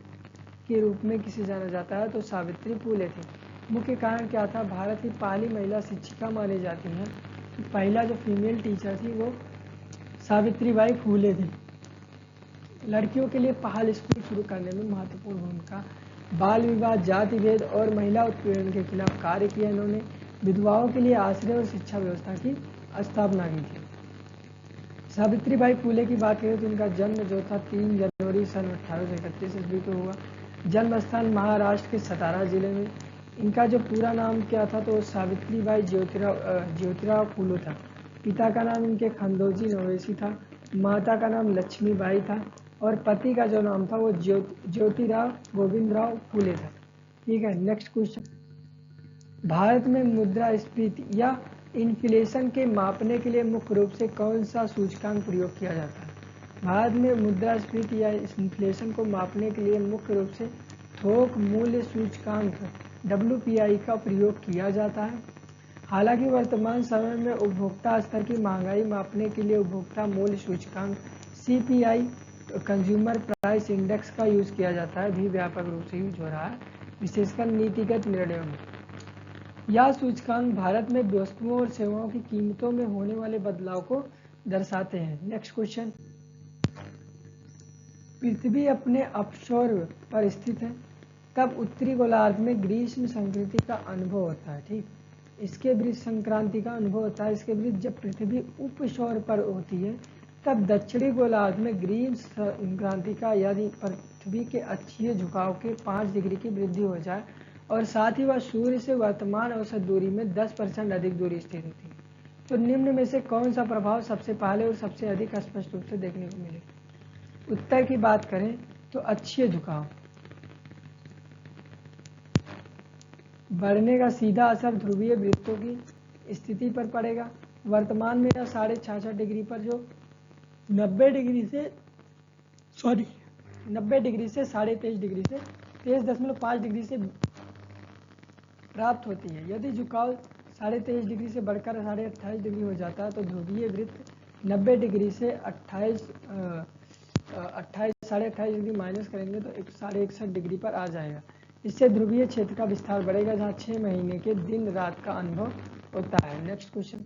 Speaker 1: के रूप में किसे जाना जाता है? तो सावित्री फुले थी। मुख्य कारण क्या था? भारत की पहली महिला शिक्षिका मानी जाती है। तो पहला जो फीमेल टीचर थी वो सावित्रीबाई फुले थी। लड़कियों के लिए पहल स्कूल शुरू करने में महत्वपूर्ण भूमिका, बाल विवाह, जाति भेद और महिला उत्पीड़न के खिलाफ कार्य किया इन्होंने। विधवाओं के लिए आश्रय और शिक्षा व्यवस्था की स्थापना की थी। सावित्रीबाई फुले की बात करें तो इनका जन्म जो था 3 जनवरी सन 1831 ईस्वी को हुआ। जन्म स्थान महाराष्ट्र के सतारा जिले में। इनका जो पूरा नाम क्या था? तो सावित्रीबाई ज्योतिराव फुले था। पिता का नाम इनके खंडोजी नवेशी था, माता का नाम लक्ष्मीबाई था और पति का जो नाम था वो ज्योतिराव गोविंदराव फुले था। ठीक है, नेक्स्ट क्वेश्चन, भारत में मुद्रास्फीति या इन्फ्लेशन के मापने के लिए मुख्य रूप से कौन सा सूचकांक प्रयोग किया जाता है? भारत में मुद्रास्फीति या इन्फ्लेशन को मापने के लिए मुख्य रूप से थोक मूल्य सूचकांक WPI का प्रयोग किया जाता है। हालांकि वर्तमान समय में उपभोक्ता स्तर की महंगाई मापने के लिए उपभोक्ता मूल्य सूचकांक CPI कंज्यूमर प्राइस इंडेक्स का यूज किया जाता है, भी व्यापक रूप से यूज हो रहा है, विशेषकर नीतिगत निर्णयों में। यह सूचकांक भारत में वस्तुओं और सेवाओं की कीमतों में होने वाले बदलाव को दर्शाते हैं। नेक्स्ट क्वेश्चन, पृथ्वी अपने अपसौर पर स्थित है, तब उत्तरी गोलार्ध में ग्रीष्म संक्रांति का अनुभव होता है। ठीक, इसके विरुद्ध संक्रांति का अनुभव होता है। इसके विरुद्ध जब पृथ्वी उपसौर पर होती है तब दक्षिणी गोलार्ध में ग्रीष्म संक्रांति का, यदि पृथ्वी के अक्षीय झुकाव के 5 डिग्री की वृद्धि हो जाए और साथ ही वह सूर्य से वर्तमान औसत दूरी में 10% अधिक दूरी स्थित होती है, तो निम्न में से कौन सा प्रभाव सबसे पहले और सबसे अधिक स्पष्ट रूप से देखने को मिलेगा? उत्तर की बात करें तो अक्षीय झुकाव बढ़ने का सीधा असर ध्रुवीय वृत्तों की स्थिति पर पड़ेगा। वर्तमान में यह 66.5 डिग्री पर जो 90 डिग्री से 23.5 डिग्री से 23.5 डिग्री से प्राप्त होती है। यदि झुकाव 23.5 डिग्री से बढ़कर 28.5 डिग्री हो जाता है तो ध्रुवीय वृत्त 90 डिग्री से 28.5 डिग्री माइनस करेंगे तो 61.5 डिग्री पर आ जाएगा। इससे ध्रुवीय क्षेत्र का विस्तार बढ़ेगा जहां 6 महीने के दिन रात का अनुभव होता है। नेक्स्ट क्वेश्चन,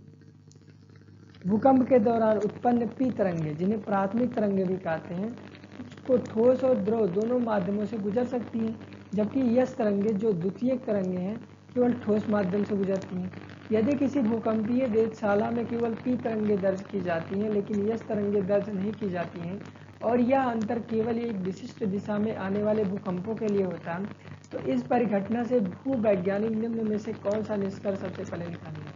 Speaker 1: भूकंप के दौरान उत्पन्न पी तरंगे, जिन्हें प्राथमिक तरंगे भी कहते हैं, को ठोस और द्रव दोनों माध्यमों से गुजर सकती हैं, जबकि यस तरंगे जो द्वितीयक तरंगे हैं केवल ठोस माध्यम से गुजरती हैं। यदि किसी भूकंपीय वेधशाला में केवल पी तरंगे दर्ज की जाती हैं लेकिन यस तरंगे दर्ज नहीं की जाती हैं और यह अंतर केवल एक विशिष्ट दिशा में आने वाले भूकंपों के लिए होता है, तो इस परिघटना से भूवैज्ञानिक निम्न में से कौन सा निष्कर्ष सबसे पहले निकालेंगे?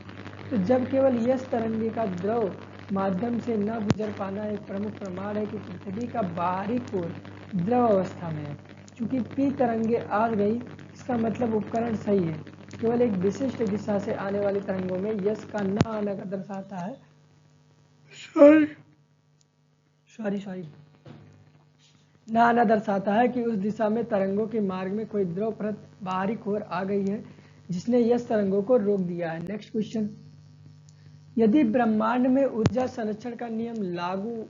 Speaker 1: तो जब केवल यस तरंगे का द्रव माध्यम से न गुजर पाना एक प्रमुख प्रमाण है कि पृथ्वी का बाहरी कोर द्रव अवस्था में है। चूंकि पी तरंगे आ गई, इसका मतलब उपकरण सही है, केवल एक विशिष्ट दिशा से आने वाली तरंगों में यस का न आना का दर्शाता है न आना दर्शाता है कि उस दिशा में तरंगों के मार्ग में कोई द्रव परत बाहरी खोर आ गई है जिसने यस तरंगों को रोक दिया है। नेक्स्ट क्वेश्चन, यदि ब्रह्मांड में ऊर्जा संरक्षण का नियम लागू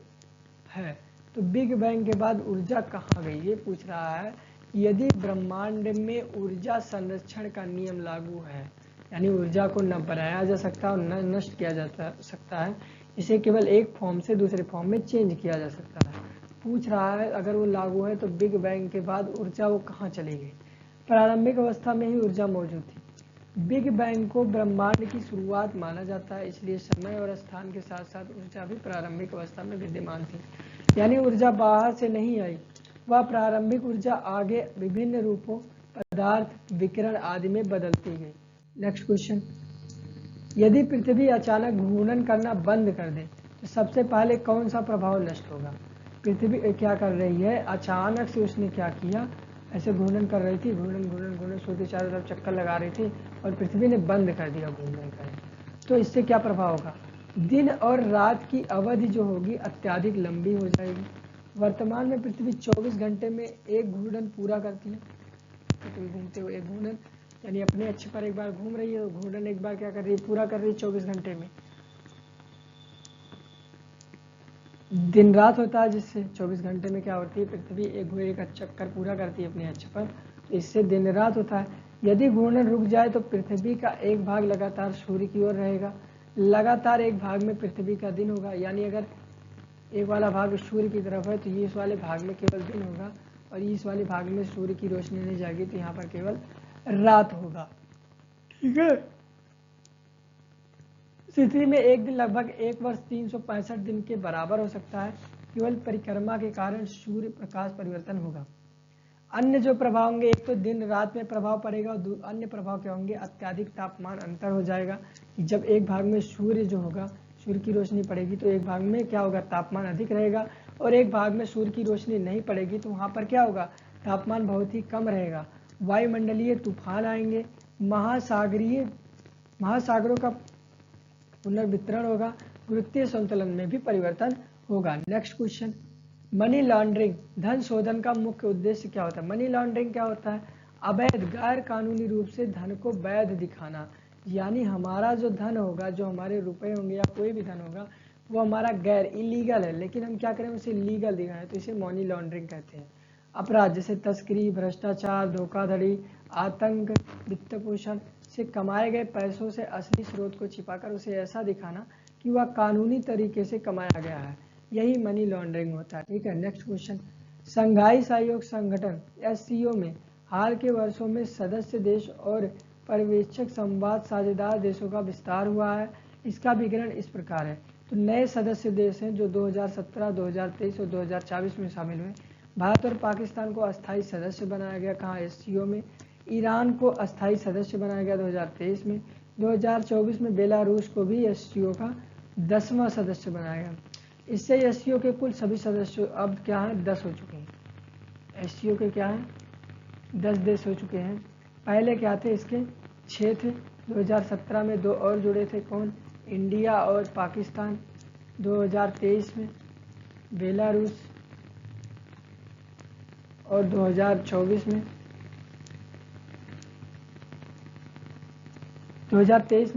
Speaker 1: है तो बिग बैंग के बाद ऊर्जा कहाँ गई? ये पूछ रहा है। यदि ब्रह्मांड में ऊर्जा संरक्षण का नियम लागू है, यानी ऊर्जा को न बढ़ाया जा सकता और न नष्ट किया जा सकता है, इसे केवल एक फॉर्म से दूसरे फॉर्म में चेंज किया जा सकता है। पूछ रहा है अगर वो लागू है तो बिग बैंग के बाद ऊर्जा वो कहाँ चली गई? प्रारंभिक अवस्था में ही ऊर्जा मौजूद थी। बिग बैंग को ब्रह्मांड की शुरुआत माना जाता है, इसलिए समय और स्थान के साथ साथ ऊर्जा भी प्रारंभिक अवस्था में विद्यमान थी, यानी ऊर्जा बाहर से नहीं आई। वह प्रारंभिक ऊर्जा आगे विभिन्न रूपों, पदार्थ, विकिरण आदि में बदलती गई। नेक्स्ट क्वेश्चन, यदि पृथ्वी अचानक घूर्णन करना बंद कर दे तो सबसे पहले कौन सा प्रभाव नष्ट होगा? पृथ्वी क्या कर रही है, अचानक से उसने क्या किया, ऐसे घूर्णन कर रही थी, घूर्णन सूर्य के चारों तरफ चक्कर लगा रही थी और पृथ्वी ने बंद कर दिया घूर्णन करना, तो इससे क्या प्रभाव होगा? दिन और रात की अवधि जो होगी अत्यधिक लंबी हो जाएगी। वर्तमान में पृथ्वी 24 घंटे में एक घूर्णन पूरा करती है। पृथ्वी घूमते हुए एक घूर्णन, यानी अपने अक्ष पर एक बार घूम रही है, तो घूर्णन एक बार क्या कर रही है, पूरा कर रही है 24 घंटे में। दिन रात होता है, जिससे 24 घंटे में क्या होती है, पृथ्वी एक चक्कर पूरा करती है अपने अक्ष पर, तो इससे दिन रात होता है। यदि घूर्णन रुक जाए तो पृथ्वी का एक भाग लगातार सूर्य की ओर रहेगा, लगातार एक भाग में पृथ्वी का दिन होगा, यानी अगर एक वाला भाग सूर्य की तरफ है तो इस वाले भाग में केवल दिन होगा और इस वाले भाग में सूर्य की रोशनी नहीं जाएगी, तो यहाँ पर केवल रात होगा। ठीक है, स्थिति में एक दिन लगभग 1 वर्ष 365 दिन के बराबर हो सकता है। केवल परिक्रमा के कारण सूर्य प्रकाश परिवर्तन होगा। अन्य जो प्रभाव होंगे, एक तो दिन रात में प्रभाव पड़ेगा और अन्य प्रभाव क्या होंगे, अत्यधिक तापमान अंतर हो जाएगा कि जब एक भाग में सूर्य जो होगा, सूर्य की रोशनी पड़ेगी तो एक भाग में क्या होगा, तापमान अधिक रहेगा, और एक भाग में सूर्य की रोशनी नहीं पड़ेगी तो वहां पर क्या होगा, तापमान बहुत ही कम रहेगा। वायुमंडलीय तूफान आएंगे, महासागरों का पुनर्वितरण होगा, गुरुत्वीय संतुलन में भी परिवर्तन होगा। नेक्स्ट क्वेश्चन, मनी लॉन्ड्रिंग, धन शोधन का मुख्य उद्देश्य क्या होता है? मनी लॉन्ड्रिंग क्या होता है? अवैध, गैर कानूनी रूप से धन को वैध दिखाना, यानी हमारा जो धन होगा, जो हमारे रुपए होंगे या कोई भी धन होगा, वो हमारा गैर इलीगल है, लेकिन हम क्या करें, उसे लीगल दिखाएं, तो इसे मनी लॉन्ड्रिंग कहते हैं। अपराध जैसे तस्करी, भ्रष्टाचार, धोखाधड़ी, आतंक, वित्त पोषण से कमाए गए पैसों से असली स्रोत को छिपाकर उसे ऐसा दिखाना कि वह कानूनी तरीके से कमाया गया है, यही मनी लॉन्ड्रिंग होता है। ठीक है, नेक्स्ट क्वेश्चन। संघाई सहयोग संगठन एससीओ में हाल के वर्षों में सदस्य देश और पर्यवेक्षक संवाद साझेदार देशों का विस्तार हुआ है। इसका विवरण इस प्रकार है। तो नए सदस्य देश हैं जो 2017, 2023 और 2024 में शामिल हुए। भारत और पाकिस्तान को अस्थायी सदस्य बनाया गया, कहाँ, एससीओ में। ईरान को अस्थायी सदस्य बनाया गया 2023 में। 2024 में बेलारूस को भी एससीओ का 10वां सदस्य बनाया गया। इससे एससीओ के कुल सभी सदस्य अब क्या हैं, 10 हो चुके हैं। एससीओ के क्या हैं, 10 देश हो चुके हैं। पहले क्या थे इसके, 6 थे। 2017 में 2 और जुड़े थे, कौन, इंडिया और पाकिस्तान। 2023 में बेलारूस और 2024 में 2023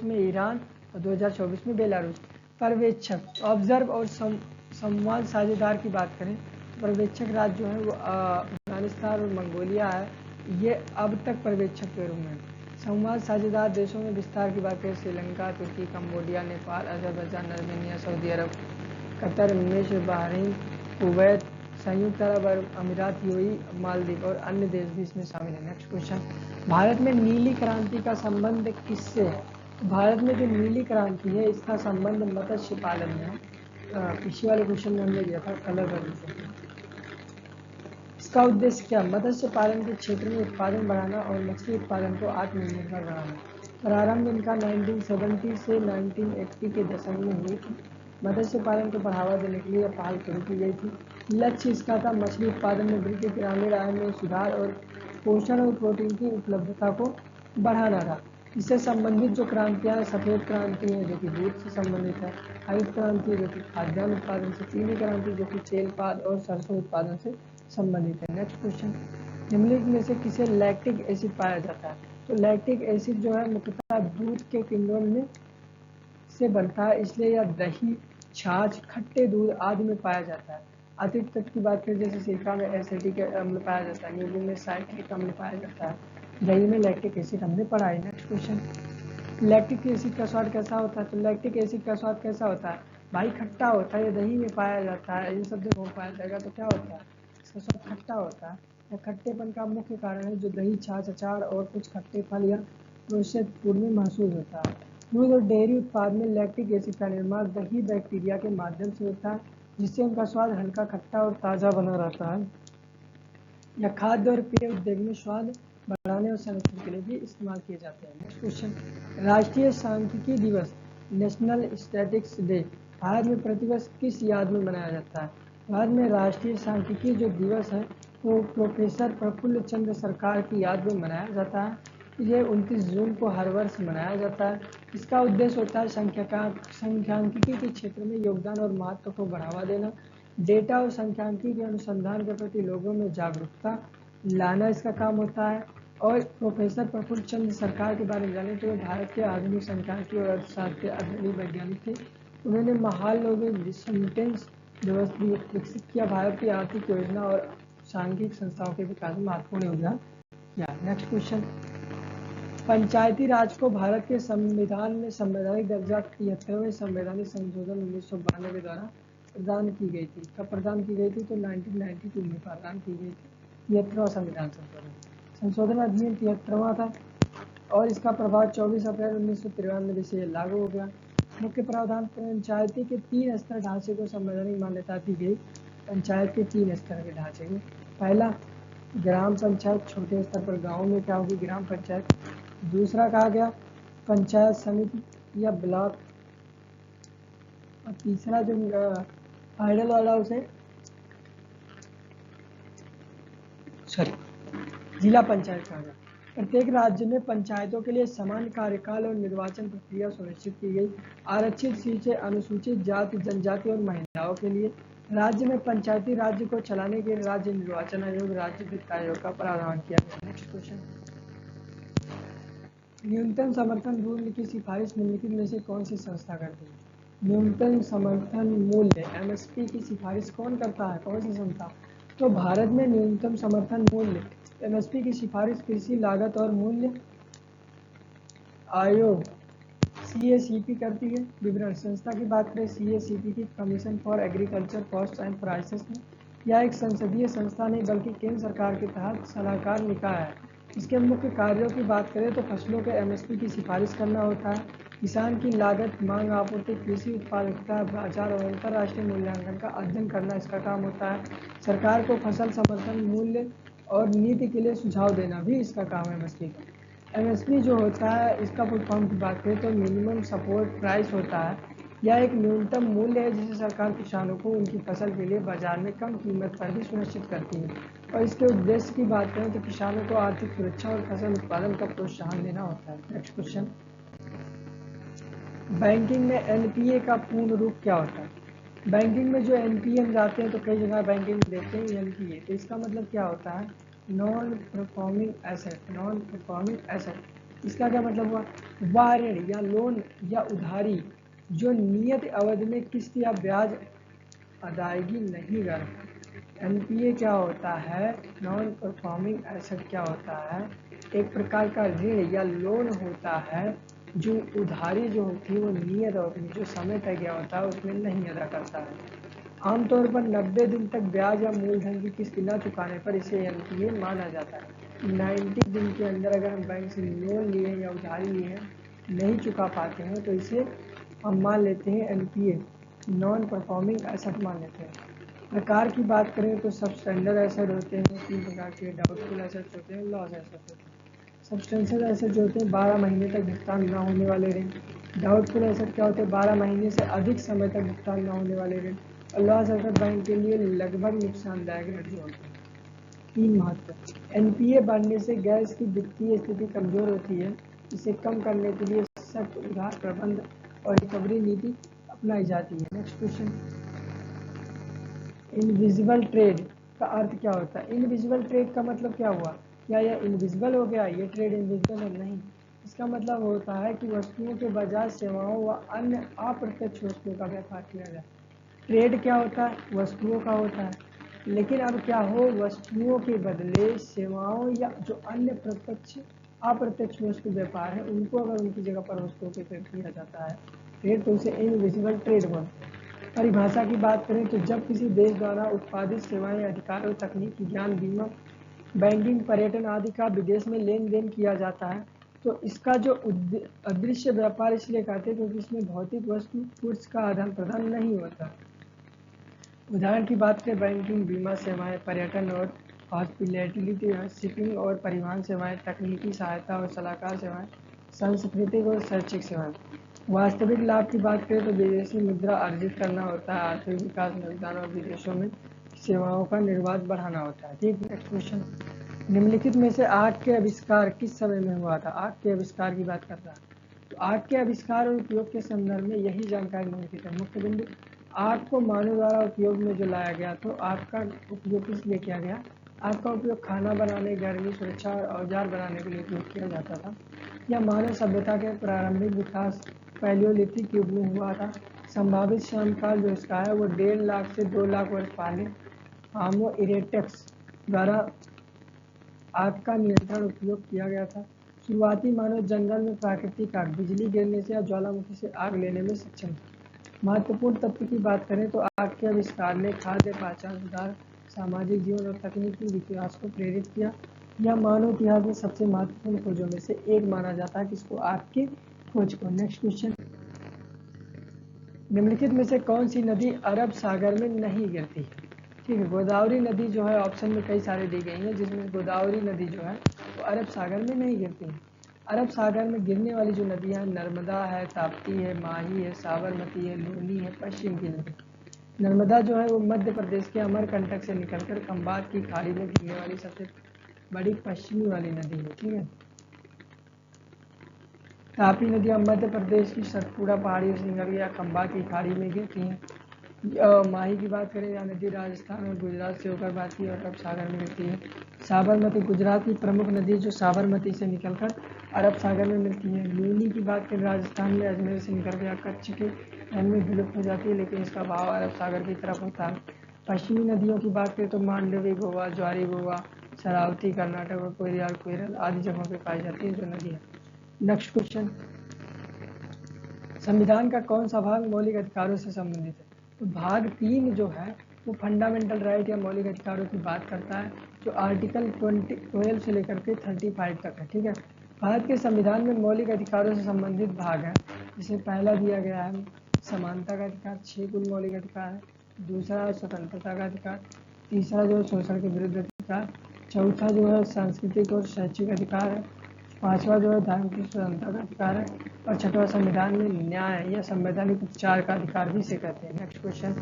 Speaker 1: में ईरान और 2024 में बेलारूस। पर्यवेक्षक ऑब्जर्व और संवाद साझेदार की बात करें, पर्यवेक्षक राज्य जो है वो अफगानिस्तान और मंगोलिया है, ये अब तक पर्यवेक्षक के रूप में। संवाद साझेदार देशों में विस्तार की बात करें, श्रीलंका, तुर्की, Cambodia, Nepal, Azerbaijan, Armenia, Saudi Arab, Qatar, मिस्र, बहरीन, कुवैत, संयुक्त अरब अमीरात, यूएई, मालदीव और अन्य देश भी इसमें शामिल है। Next question. भारत में नीली क्रांति का संबंध किससे है? भारत में जो नीली क्रांति है इसका संबंध मत्स्य पालन में है। पिछले वाले क्वेश्चन में हमने दिया था कलर वाले से। इसका उद्देश्य क्या, मत्स्य पालन के क्षेत्र में उत्पादन बढ़ाना और मछली उत्पादन को आत्मनिर्भर बनाना। प्रारंभ इनका 1970 से 1980 के दशक में हुई थी। मत्स्य पालन को बढ़ावा देने के लिए पहल शुरू की गई थी। लक्ष्य इसका था मछली उत्पादन में वृद्धि, ग्रामीण आय में सुधार और पोषण और प्रोटीन की उपलब्धता को बढ़ाना था। इससे संबंधित जो क्रांतियां हैं, सफेद क्रांति है जो कि दूध से संबंधित है, हरित क्रांति जो कि खाद्यान्न उत्पादन से, पीली क्रांति जो कि तेल पाद और सरसों उत्पादन से संबंधित है। Next question. निम्नलिखित में से किसे लैक्टिक एसिड पाया जाता है? तो लैक्टिक एसिड जो है मुख्यतः दूध के किण्वन में से बनता है, इसलिए यह दही, छाछ, खट्टे दूध आदि में पाया जाता है। अतिरिक्त तत्व की बात करें, जैसे सिरका में एसिटिक अम्ल पाया जाता है, नींबू में साइट्रिक अम्ल पाया जाता है, दही में लैक्टिक एसिड हमने पढ़ा है। Next question. लैक्टिक एसिड का स्वाद कैसा होता है? तो लैक्टिक एसिड का स्वाद कैसा होता है भाई, खट्टा होता है। ये दही में पाया जाता है, इन सब जगहों पाया जाएगा, तो क्या होता है, इसका स्वाद खट्टा होता है। या खट्टेपन का मुख्य कारण है जो दही, छाछ, अचार और कुछ खट्टे फल या प्रोसेस्ड फूड में महसूस होता है। दूध और डेयरी उत्पाद में लैक्टिक एसिड का निर्माण दही बैक्टीरिया के माध्यम से होता है, जिससे उनका स्वाद हल्का खट्टा और ताज़ा बना रहता है। या खाद्य और पेय उद्योग में स्वाद बढ़ाने और संरक्षण के लिए भी इस्तेमाल किए जाते हैं। Next question. राष्ट्रीय सांख्यिकी दिवस, नेशनल स्टैटिस्टिक्स डे, भारत में प्रतिवर्ष किस याद में मनाया जाता है? भारत में राष्ट्रीय सांख्यिकी जो दिवस है वो प्रोफेसर प्रफुल्ल चंद्र सरकार की याद में मनाया जाता है। ये 29 जून को हर वर्ष मनाया जाता है। इसका उद्देश्य होता है सांख्यिकी के क्षेत्र में योगदान और महत्व को बढ़ावा देना, डेटा और सांख्यिकी के अनुसंधान के प्रति लोगों में जागरूकता लाना इसका काम होता है। और प्रोफेसर प्रफुल्ल चंद्र सरकार के बारे में जाने तो भारत के आधुनिक सांख्यिकी और अर्थशास्त्र के अग्रणी वैज्ञानिक थे। उन्होंने महालनोबिस सेंटेंस व्यवस्था विकसित किया, भारत की आर्थिक योजना और सांघिक संस्थाओं के विकास में महत्वपूर्ण योगदान किया। Next question. पंचायती राज को भारत के संविधान में संवैधानिक दर्जा 73वें संवैधानिक संशोधन 1992 के द्वारा प्रदान की गई थी। कब प्रदान की गई थी? तो 1992 में प्रदान की गई थी 73वां संविधान संशोधन अधिनियम 73वां था और इसका प्रभाव 24 अप्रैल 1993 से लागू हो गया। मुख्य प्रावधान, पंचायती के 3 स्तर ढांचे को संवैधानिक मान्यता दी गई। पंचायत के 3 स्तर के ढांचे में, पहला ग्राम पंचायत, छोटे स्तर पर गाँव में क्या होगी, ग्राम पंचायत। दूसरा कहा गया पंचायत समिति या ब्लॉक, और तीसरा जो फाइनल वाला उसे जिला पंचायत कहा गया। प्रत्येक राज्य में पंचायतों के लिए समान कार्यकाल और निर्वाचन प्रक्रिया सुनिश्चित की गई। आरक्षित सीटें अनुसूचित जाति, जनजाति और महिलाओं के लिए। राज्य में पंचायती राज्य को चलाने के लिए राज्य निर्वाचन आयोग, राज्य वित्त आयोग का प्रावधान किया गया। Next question. न्यूनतम समर्थन मूल्य की सिफारिश निम्नलिखित में से कौन सी संस्था करती है? न्यूनतम समर्थन मूल्य एमएसपी की सिफारिश कौन करता है, कौन सी संस्था? तो भारत में न्यूनतम समर्थन मूल्य एमएसपी की सिफारिश कृषि लागत और मूल्य आयोग CACP करती है। विवरण संस्था की बात करें, CACP की commission for agriculture cost and prices में यह एक संसदीय संस्था नहीं बल्कि केंद्र सरकार के तहत सलाहकार निकाय है। इसके मुख्य कार्यों की बात करें तो फसलों के एमएसपी की सिफारिश करना होता है, किसान की लागत, मांग, आपूर्ति, कृषि उत्पादकता, बाजार और अंतर्राष्ट्रीय मूल्यांकन का अध्ययन करना इसका काम होता है। सरकार को फसल समर्थन मूल्य और नीति के लिए सुझाव देना भी इसका काम है एमएसपी का। एमएसपी जो होता है इसका फुल फॉर्म की बात करें तो मिनिमम सपोर्ट प्राइस होता है। यह एक न्यूनतम मूल्य है जिसे सरकार किसानों को उनकी फसल के लिए बाजार में कम कीमत पर भी सुनिश्चित करती है। और इसके उद्देश्य की बात करें तो किसानों को आर्थिक सुरक्षा और फसल उत्पादन का प्रोत्साहन देना होता है। नेक्स्ट क्वेश्चन, बैंकिंग में एनपीए का पूर्ण रूप क्या होता है? बैंकिंग में जो एनपीए हम जाते हैं तो कई जगह बैंकिंग में देखते हैं एनपीए, तो इसका मतलब क्या होता है? Non performing asset. Non performing asset इसका क्या मतलब हुआ? वह ऋण या लोन या उधारी जो नियत अवधि में किस्त या ब्याज अदायगी नहीं कर। एनपीए क्या होता है? नॉन परफॉर्मिंग एसेट क्या होता है? एक प्रकार का ऋण या लोन होता है जो उधारी जो होती है वो नियत अवधि में जो समय तय गया होता है उसमें नहीं अदा करता है। आमतौर पर 90 दिन तक ब्याज या मूलधन की किस्त न चुकाने पर इसे एनपीए माना जाता है। 90 दिन के अंदर अगर हम बैंक से लोन लिए या उधारी लिए हैं, नहीं चुका पाते हैं तो इसे हम मान लेते हैं एनपीए, नॉन परफॉर्मिंग एसेट मान लेते हैं। प्रकार की बात करें तो सबस्टैंडर्ड एसेट होते हैं 3 प्रकार के, डाउटफुल एसेट्स होते हैं, लॉस एसेट्स होते हैं। सब्सटेंशियल एसेट जो होते हैं 12 महीने तक भुगतान न होने वाले ऋण। डाउटफुल एसेट क्या होते हैं? 12 महीने से अधिक समय तक भुगतान न होने वाले ऋण। और लॉस एसेट बैंक के लिए लगभग नुकसानदायक ऋण जो होते हैं। 3 महत्व। एनपीए बढ़ने से गैस की वित्तीय स्थिति कमजोर होती है। इसे कम करने के लिए सख्त उधार प्रबंध और रिकवरी नीति अपनाई जाती है। नेक्स्ट क्वेश्चन, इनविजिबल ट्रेड का अर्थ क्या होता है? इनविजिबल ट्रेड का मतलब क्या हुआ? क्या यह इनविजिबल हो गया? ये ट्रेड इनविजिबल है? नहीं, इसका मतलब होता है कि वस्तुओं के बजाय सेवाओं व अन्य अप्रत्यक्ष वस्तुओं का व्यापार किया जाए। ट्रेड क्या होता है? वस्तुओं का होता है, लेकिन अब क्या हो, वस्तुओं के बदले सेवाओं या जो अन्य प्रत्यक्ष अप्रत्यक्ष वस्तु व्यापार है उनको अगर उनकी जगह पर वस्तुओं के पे किया जाता है ट्रेड, तो उसे इनविजिबल ट्रेड बोलते हैं। परिभाषा की बात करें तो जब किसी देश द्वारा उत्पादित सेवाएं, अधिकार और तकनीकी ज्ञान, बीमा, बैंकिंग, पर्यटन आदि का विदेश में लेन देन किया जाता है तो इसका जो अदृश्य व्यापार इसलिए कहते हैं क्योंकि इसमें भौतिक वस्तु गुड्स का आदान प्रदान नहीं होता। उदाहरण की बात करें, बैंकिंग, बीमा सेवाएं, पर्यटन और हॉस्पिटैलिटी, शिपिंग और परिवहन सेवाएं, तकनीकी सहायता और सलाहकार सेवाएं, सांस्कृतिक और शैक्षिक सेवाएं। वास्तविक लाभ की बात करें तो विदेशी मुद्रा अर्जित करना होता है, आर्थिक विकास में योगदान और विदेशों में सेवाओं का निर्बाध बढ़ाना होता है। ठीक, नेक्स्ट क्वेश्चन, निम्नलिखित में से आग के आविष्कार किस समय में हुआ था? आग के आविष्कार की बात कर रहा है तो आग के आविष्कार और उपयोग के संदर्भ में यही जानकारी निम्नलिखित है। मुख्य बिंदु, आग को मानव द्वारा उपयोग में जो लाया गया तो आग का उपयोग किस लिए किया गया? आग का उपयोग खाना बनाने, गर्मी, सुरक्षा और औजार बनाने के लिए उपयोग किया जाता था। यह मानव सभ्यता के प्रारंभिक विकास पैलियोलिथिक युग में हुआ था। संभावित श्यामकाल जो इसका है वो 1.5 लाख से 2 लाख वर्ष पहले होमो इरेक्टस द्वारा आग का नियंत्रण उपयोग किया गया था। शुरुआती मानव जंगल में प्राकृतिक आग, बिजली गिरने से या ज्वालामुखी से आग लेने में सक्षम था। महत्वपूर्ण तथ्य की बात करें तो आग के आविष्कार ने खाद्य पहचान सुधार, सामाजिक जीवन और तकनीकी विकास को प्रेरित किया। यह मानव इतिहास में सबसे महत्वपूर्ण खोजों में से एक माना जाता है किसको? आग की खोज को। नेक्स्ट क्वेश्चन, निम्नलिखित में से कौन सी नदी अरब सागर में नहीं गिरती? ठीक है, गोदावरी नदी जो है ऑप्शन में कई सारे दी गई हैं जिसमें गोदावरी नदी जो है वो अरब सागर में नहीं गिरती है। अरब सागर में गिरने वाली जो नदियां हैं, नर्मदा है, ताप्ती है, माही है, साबरमती है, लूनी है, पश्चिम की नदी। नर्मदा जो है वो मध्य प्रदेश के अमरकंटक से निकलकर खंबात की खाड़ी में गिरने वाली सबसे बड़ी पश्चिमी वाली नदी है। ठीक है, तापी नदियां मध्य प्रदेश की सतपुड़ा पहाड़ियों से निकल या खंबात की खाड़ी में गिरती हैं। माही की बात करें, यह नदी राजस्थान और गुजरात से होकर बहती है और अरब सागर में गिरती है। साबरमती गुजरात की प्रमुख नदी जो साबरमती से निकलकर अरब सागर में मिलती है। लूनी की बात करें राजस्थान में अजमेर से निकल गया, कच्छ के रण में विलुप्त हो जाती है लेकिन इसका भाव अरब सागर की तरफ होता है। पश्चिमी नदियों की बात करें तो मांडवी गोवा, ज्वारी गोवा, शरावती कर्नाटक और कोरियाल केरल आदि जगहों पर पाई जाती है जो नदी है। नेक्स्ट क्वेश्चन, संविधान का कौन सा भाग मौलिक अधिकारों से संबंधित है? तो भाग 3 जो है वो फंडामेंटल राइट या मौलिक अधिकारों की बात करता है, जो आर्टिकल 12 से लेकर के 35 तक है। ठीक है, भारत के संविधान में मौलिक अधिकारों से संबंधित भाग है, जिसे पहला दिया गया है समानता का अधिकार, 6 कुल मौलिक अधिकार है। दूसरा स्वतंत्रता का अधिकार, तीसरा जो है शोषण के विरुद्ध अधिकार, चौथा जो है सांस्कृतिक और शैक्षिक अधिकार है, पांचवा जो है धर्म की स्वतंत्रता का अधिकार है, और छठवां संविधान में न्याय या संवैधानिक उपचार का अधिकार भी इसे कहते हैं। नेक्स्ट क्वेश्चन,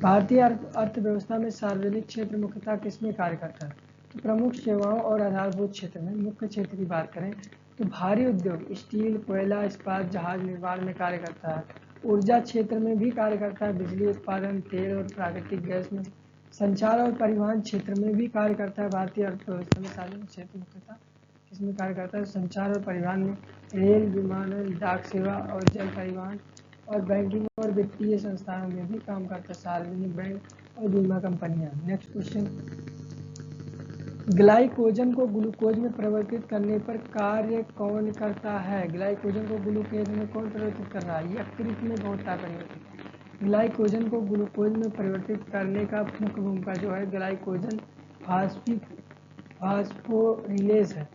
Speaker 1: भारतीय अर्थव्यवस्था में सार्वजनिक क्षेत्र मुख्यतः किसमें कार्य करता है? तो प्रमुख सेवाओं और आधारभूत क्षेत्र में। मुख्य क्षेत्र की बात करें तो भारी उद्योग स्टील, कोयला, इस्पात, जहाज निर्माण में कार्य करता है। ऊर्जा क्षेत्र में भी कार्य करता है, बिजली उत्पादन, तेल और प्राकृतिक गैस में। संचार और परिवहन क्षेत्र में भी कार्य करता है। भारतीय अर्थव्यवस्था में सार्वजनिक क्षेत्र मुख्यतः किसमें कार्य करता है? संचार और परिवहन में, रेल, विमानन, डाक सेवा और जल परिवहन, और बैंकिंग और वित्तीय संस्थानों में भी काम करता है, सार्वजनिक बैंक और बीमा कंपनियां। नेक्स्ट क्वेश्चन, ग्लाइकोजन को ग्लूकोज में परिवर्तित करने पर कार्य कौन करता है? ग्लाइकोजन को ग्लूकोज में कौन परिवर्तित कर रहा है? यकृत में होता है परिवर्तित। ग्लाइकोजन को ग्लूकोज में परिवर्तित करने का मुख्य भूमिका जो है ग्लाइकोजन फास्फोरिलेज है।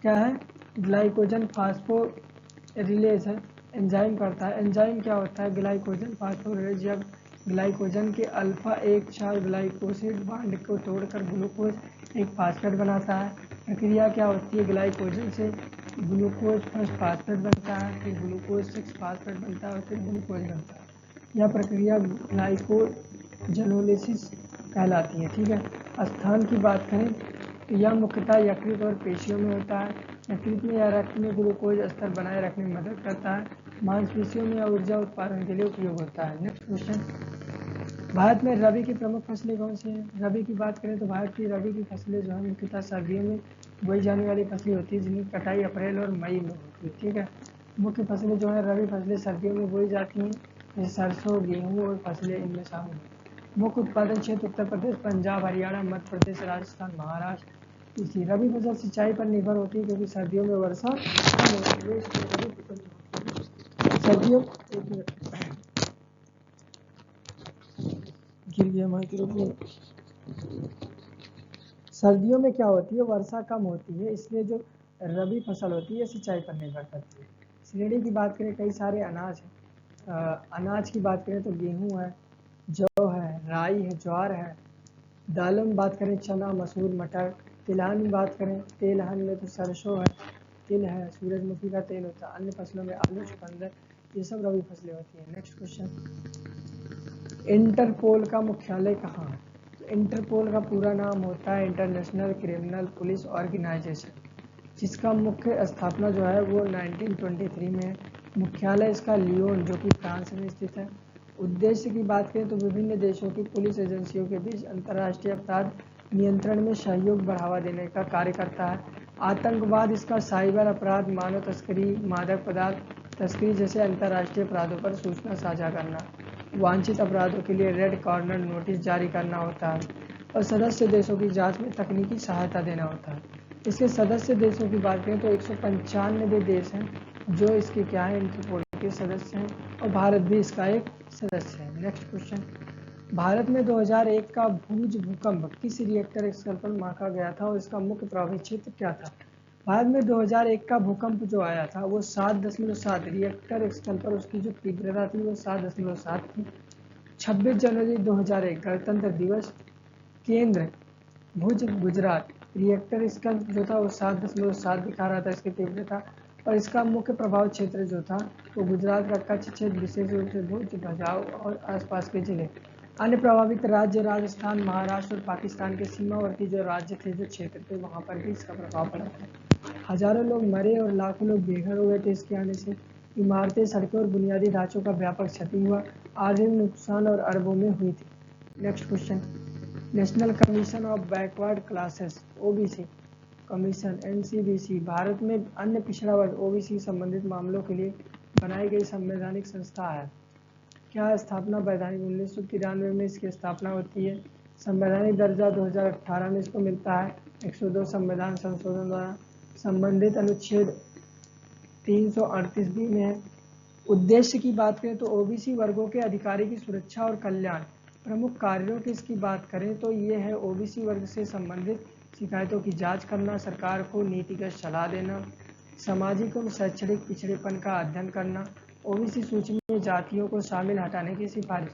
Speaker 1: क्या है? ग्लाइकोजन फास्फोरिलेज है, एंजाइम करता है। एंजाइम क्या होता है? ग्लाइकोजन फास्फोरिलेज जब ग्लाइकोजन के अल्फा 1 क्षार ग्लाइकोसिड बांड को तोड़कर ग्लूकोज एक फास्फेट बनाता है। प्रक्रिया क्या होती है? ग्लाइकोजन से ग्लूकोज फर्स्ट फास्फेट बनता है, फिर ग्लूकोज 6 फास्फेट बनता है और फिर ग्लूकोज बनता है। यह प्रक्रिया ग्लाइकोजनोलिसिस कहलाती है। ठीक है, स्थान की बात करें तो यह मुख्यतः यकृत और पेशियों में होता है। यकृत में या रक्त में ग्लूकोज स्तर बनाए रखने में मदद करता है। मांसपेशियों में ऊर्जा उत्पादन के लिए उपयोग होता है। नेक्स्ट क्वेश्चन, भारत में रबी की प्रमुख फसलें कौन सी हैं? रबी की बात करें तो भारत की रबी की फसलें जो है मुख्यतः सर्दियों में बोई जाने वाली फसलें होती है, जिनकी कटाई अप्रैल और मई में होती है। ठीक है, मुख्य फसलें जो है रबी फसलें सर्दियों में बोई जाती हैं, जैसे सरसों, गेहूँ और फसलें इनमें शामिल हैं। मुख्य उत्पादन क्षेत्र उत्तर प्रदेश, पंजाब, हरियाणा, मध्य प्रदेश, राजस्थान, महाराष्ट्र। इसी रबी फसल सिंचाई पर निर्भर होती है क्योंकि सर्दियों में वर्षा कम होती है, इसलिए रबी फसल जो होती है सर्दियों गिर गया माइक्रोफोन। सर्दियों में क्या होती है? वर्षा कम होती है, इसलिए जो रबी फसल होती है सिंचाई पर निर्भर करती है। श्रेणी की बात करें, कई सारे अनाज हैं। अनाज की बात करें तो गेहूं है, जौ है, राई है, ज्वार है। दालों में बात करें चना, मसूर, मटर। तिलहन में बात करें, तेलहन में तो सरसों है, तिल है, सूरजमुखी का तेल होता है। अन्य फसलों में आलू, चुकंदर, ये सब रबी फसलें होती हैं। नेक्स्ट क्वेश्चन, इंटरपोल का मुख्यालय कहाँ है? तो इंटरपोल का पूरा नाम होता है इंटरनेशनल क्रिमिनल पुलिस ऑर्गेनाइजेशन, जिसका मुख्य स्थापना जो है वो 1923 में है। मुख्यालय इसका लियोन जो कि फ्रांस में स्थित है। उद्देश्य की बात करें तो विभिन्न देशों की पुलिस एजेंसियों के बीच अंतर्राष्ट्रीय अपराध नियंत्रण में सहयोग बढ़ावा देने का कार्य करता है। आतंकवाद इसका साइबर अपराध, मानव तस्करी, मादक पदार्थ तस्करी जैसे अंतर्राष्ट्रीय अपराधों पर सूचना साझा करना, वांछित अपराधों के लिए रेड कॉर्नर नोटिस जारी करना होता है, और सदस्य देशों की जांच में तकनीकी सहायता देना होता है। इसके सदस्य देशों की बात करें तो 195 देश हैं जो इसके क्या है इंटरपोल के सदस्य हैं, और भारत भी इसका एक सदस्य है। नेक्स्ट क्वेश्चन, भारत में 2001 का भूज भूकंप किस रिएक्टर स्केल पर मापा गया था और इसका मुख्य प्रभावित क्षेत्र क्या था? भारत में 2001 का भूकंप जो आया था वो 7.7 रिएक्टर स्केल पर उसकी जो तीव्रता थी वो 7.7 थी। 26 जनवरी 2001 गणतंत्र दिवस, केंद्र भुज, गुजरात। रिएक्टर स्केल जो था वो 7.7 दिखा रहा था इसकी तीव्रता, और इसका मुख्य प्रभाव क्षेत्र जो था वो गुजरात का कच्छ क्षेत्र, विशेष रूप से भुज, भचाऊ और आसपास के जिले। अन्य प्रभावित राज्य राजस्थान, महाराष्ट्र और पाकिस्तान के सीमावर्ती जो राज्य थे, जो क्षेत्र थे, वहां पर भी इसका प्रभाव पड़ा था। हजारों लोग मरे और लाखों लोग बेघर हो गए थे इसके आने से। इमारतें, सड़कें और बुनियादी ढांचों का व्यापक क्षति हुआ, आर्थिक नुकसान और अरबों में हुई थी। Next question, national commission of backward classes OBC commission NCBC Bharat में अन्य पिछड़ा वर्ग OBC संबंधित मामलों के लिए बनाई गई संवैधानिक संस्था है। क्या स्थापना वैधानिक 1993 में इसकी स्थापना होती है। संवैधानिक दर्जा 2018 में इसको मिलता है 102 संविधान संशोधन द्वारा। संबंधित अनुच्छेद 338B में है। उद्देश्य की बात करें तो OBC वर्गों के अधिकारी की सुरक्षा और कल्याण। प्रमुख कार्यों की इसकी बात करें तो ये है OBC वर्ग से संबंधित शिकायतों की जांच करना, सरकार को नीतिगत सलाह देना, सामाजिक और शैक्षणिक पिछड़ेपन का अध्ययन करना, OBC सूची में जातियों को शामिल हटाने की सिफारिश।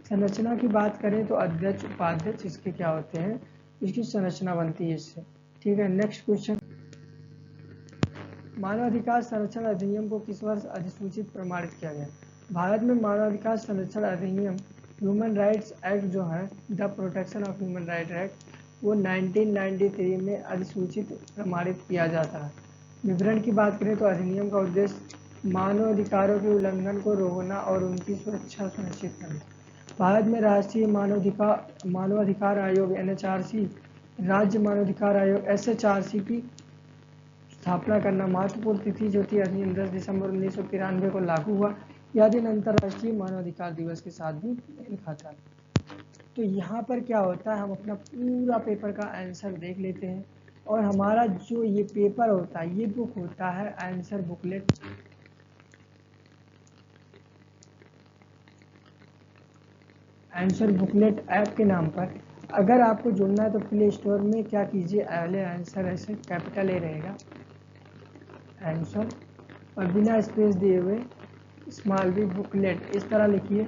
Speaker 1: संरचना की बात करें तो अध्यक्ष उपाध्यक्ष इसके क्या होते हैं, इसकी संरचना बनती है इससे। ठीक है, नेक्स्ट क्वेश्चन। मानवाधिकार संरक्षण अधिनियम को किस वर्ष अधिसूचित प्रमाणित किया गया। भारत में मानवाधिकार संरक्षण अधिनियम ह्यूमन राइट्स एक्ट जो है, the protection of human right act, वो 1993 में अधिसूचित प्रमाणित किया जाता है। विवरण की बात करें तो अधिनियम का उद्देश्य मानवाधिकारों के उल्लंघन को रोकना और उनकी सुरक्षा सुनिश्चित करना। भारत में राष्ट्रीय मानवाधिकार आयोग NHRC, राज्य मानवाधिकार आयोग SHRC की स्थापना करना। महत्वपूर्ण तिथि जो थी अधिनियम 10 दिसंबर 1993 को लागू हुआ। यह दिन अंतर्राष्ट्रीय मानवाधिकार दिवस के साथ भी मेल खाता है। तो यहाँ पर क्या होता है, हम अपना पूरा पेपर का आंसर देख लेते हैं। और हमारा जो ये पेपर होता है, ये बुक होता है answer booklet. Answer booklet app के नाम पर अगर आपको जुड़ना है तो प्ले स्टोर में क्या कीजिए, पहले आंसर ऐसे कैपिटल A रहेगा आंसर, और बिना स्पेस दिए हुए स्मॉल b बुकलेट इस तरह लिखिए।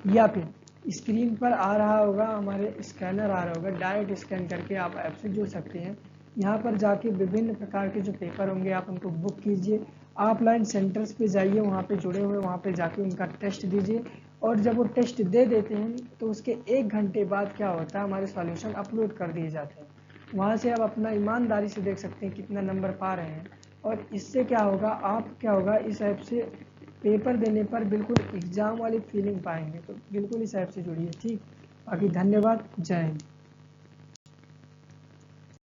Speaker 1: या फिर स्क्रीन पर आ रहा होगा, हमारे स्कैनर आ रहा होगा, डायरेक्ट स्कैन करके आप ऐप से जुड़ सकते हैं। यहाँ पर जाके विभिन्न प्रकार के जो पेपर होंगे आप उनको बुक कीजिए। ऑफलाइन सेंटर्स पे जाइए, वहाँ पे जुड़े हुए, वहाँ पे जाके उनका टेस्ट दीजिए। और जब वो टेस्ट दे देते हैं तो उसके 1 घंटे बाद क्या होता है, हमारे सॉल्यूशन अपलोड कर दिए जाते हैं। वहाँ से आप अपना ईमानदारी से देख सकते हैं कितना नंबर पा रहे हैं। और इससे क्या होगा, आप क्या होगा, इस ऐप से पेपर देने पर बिल्कुल एग्जाम वाली फीलिंग पाएंगे। तो बिल्कुल इस ऐप से जुड़िए। ठीक, बाकी धन्यवाद, जय हिंद।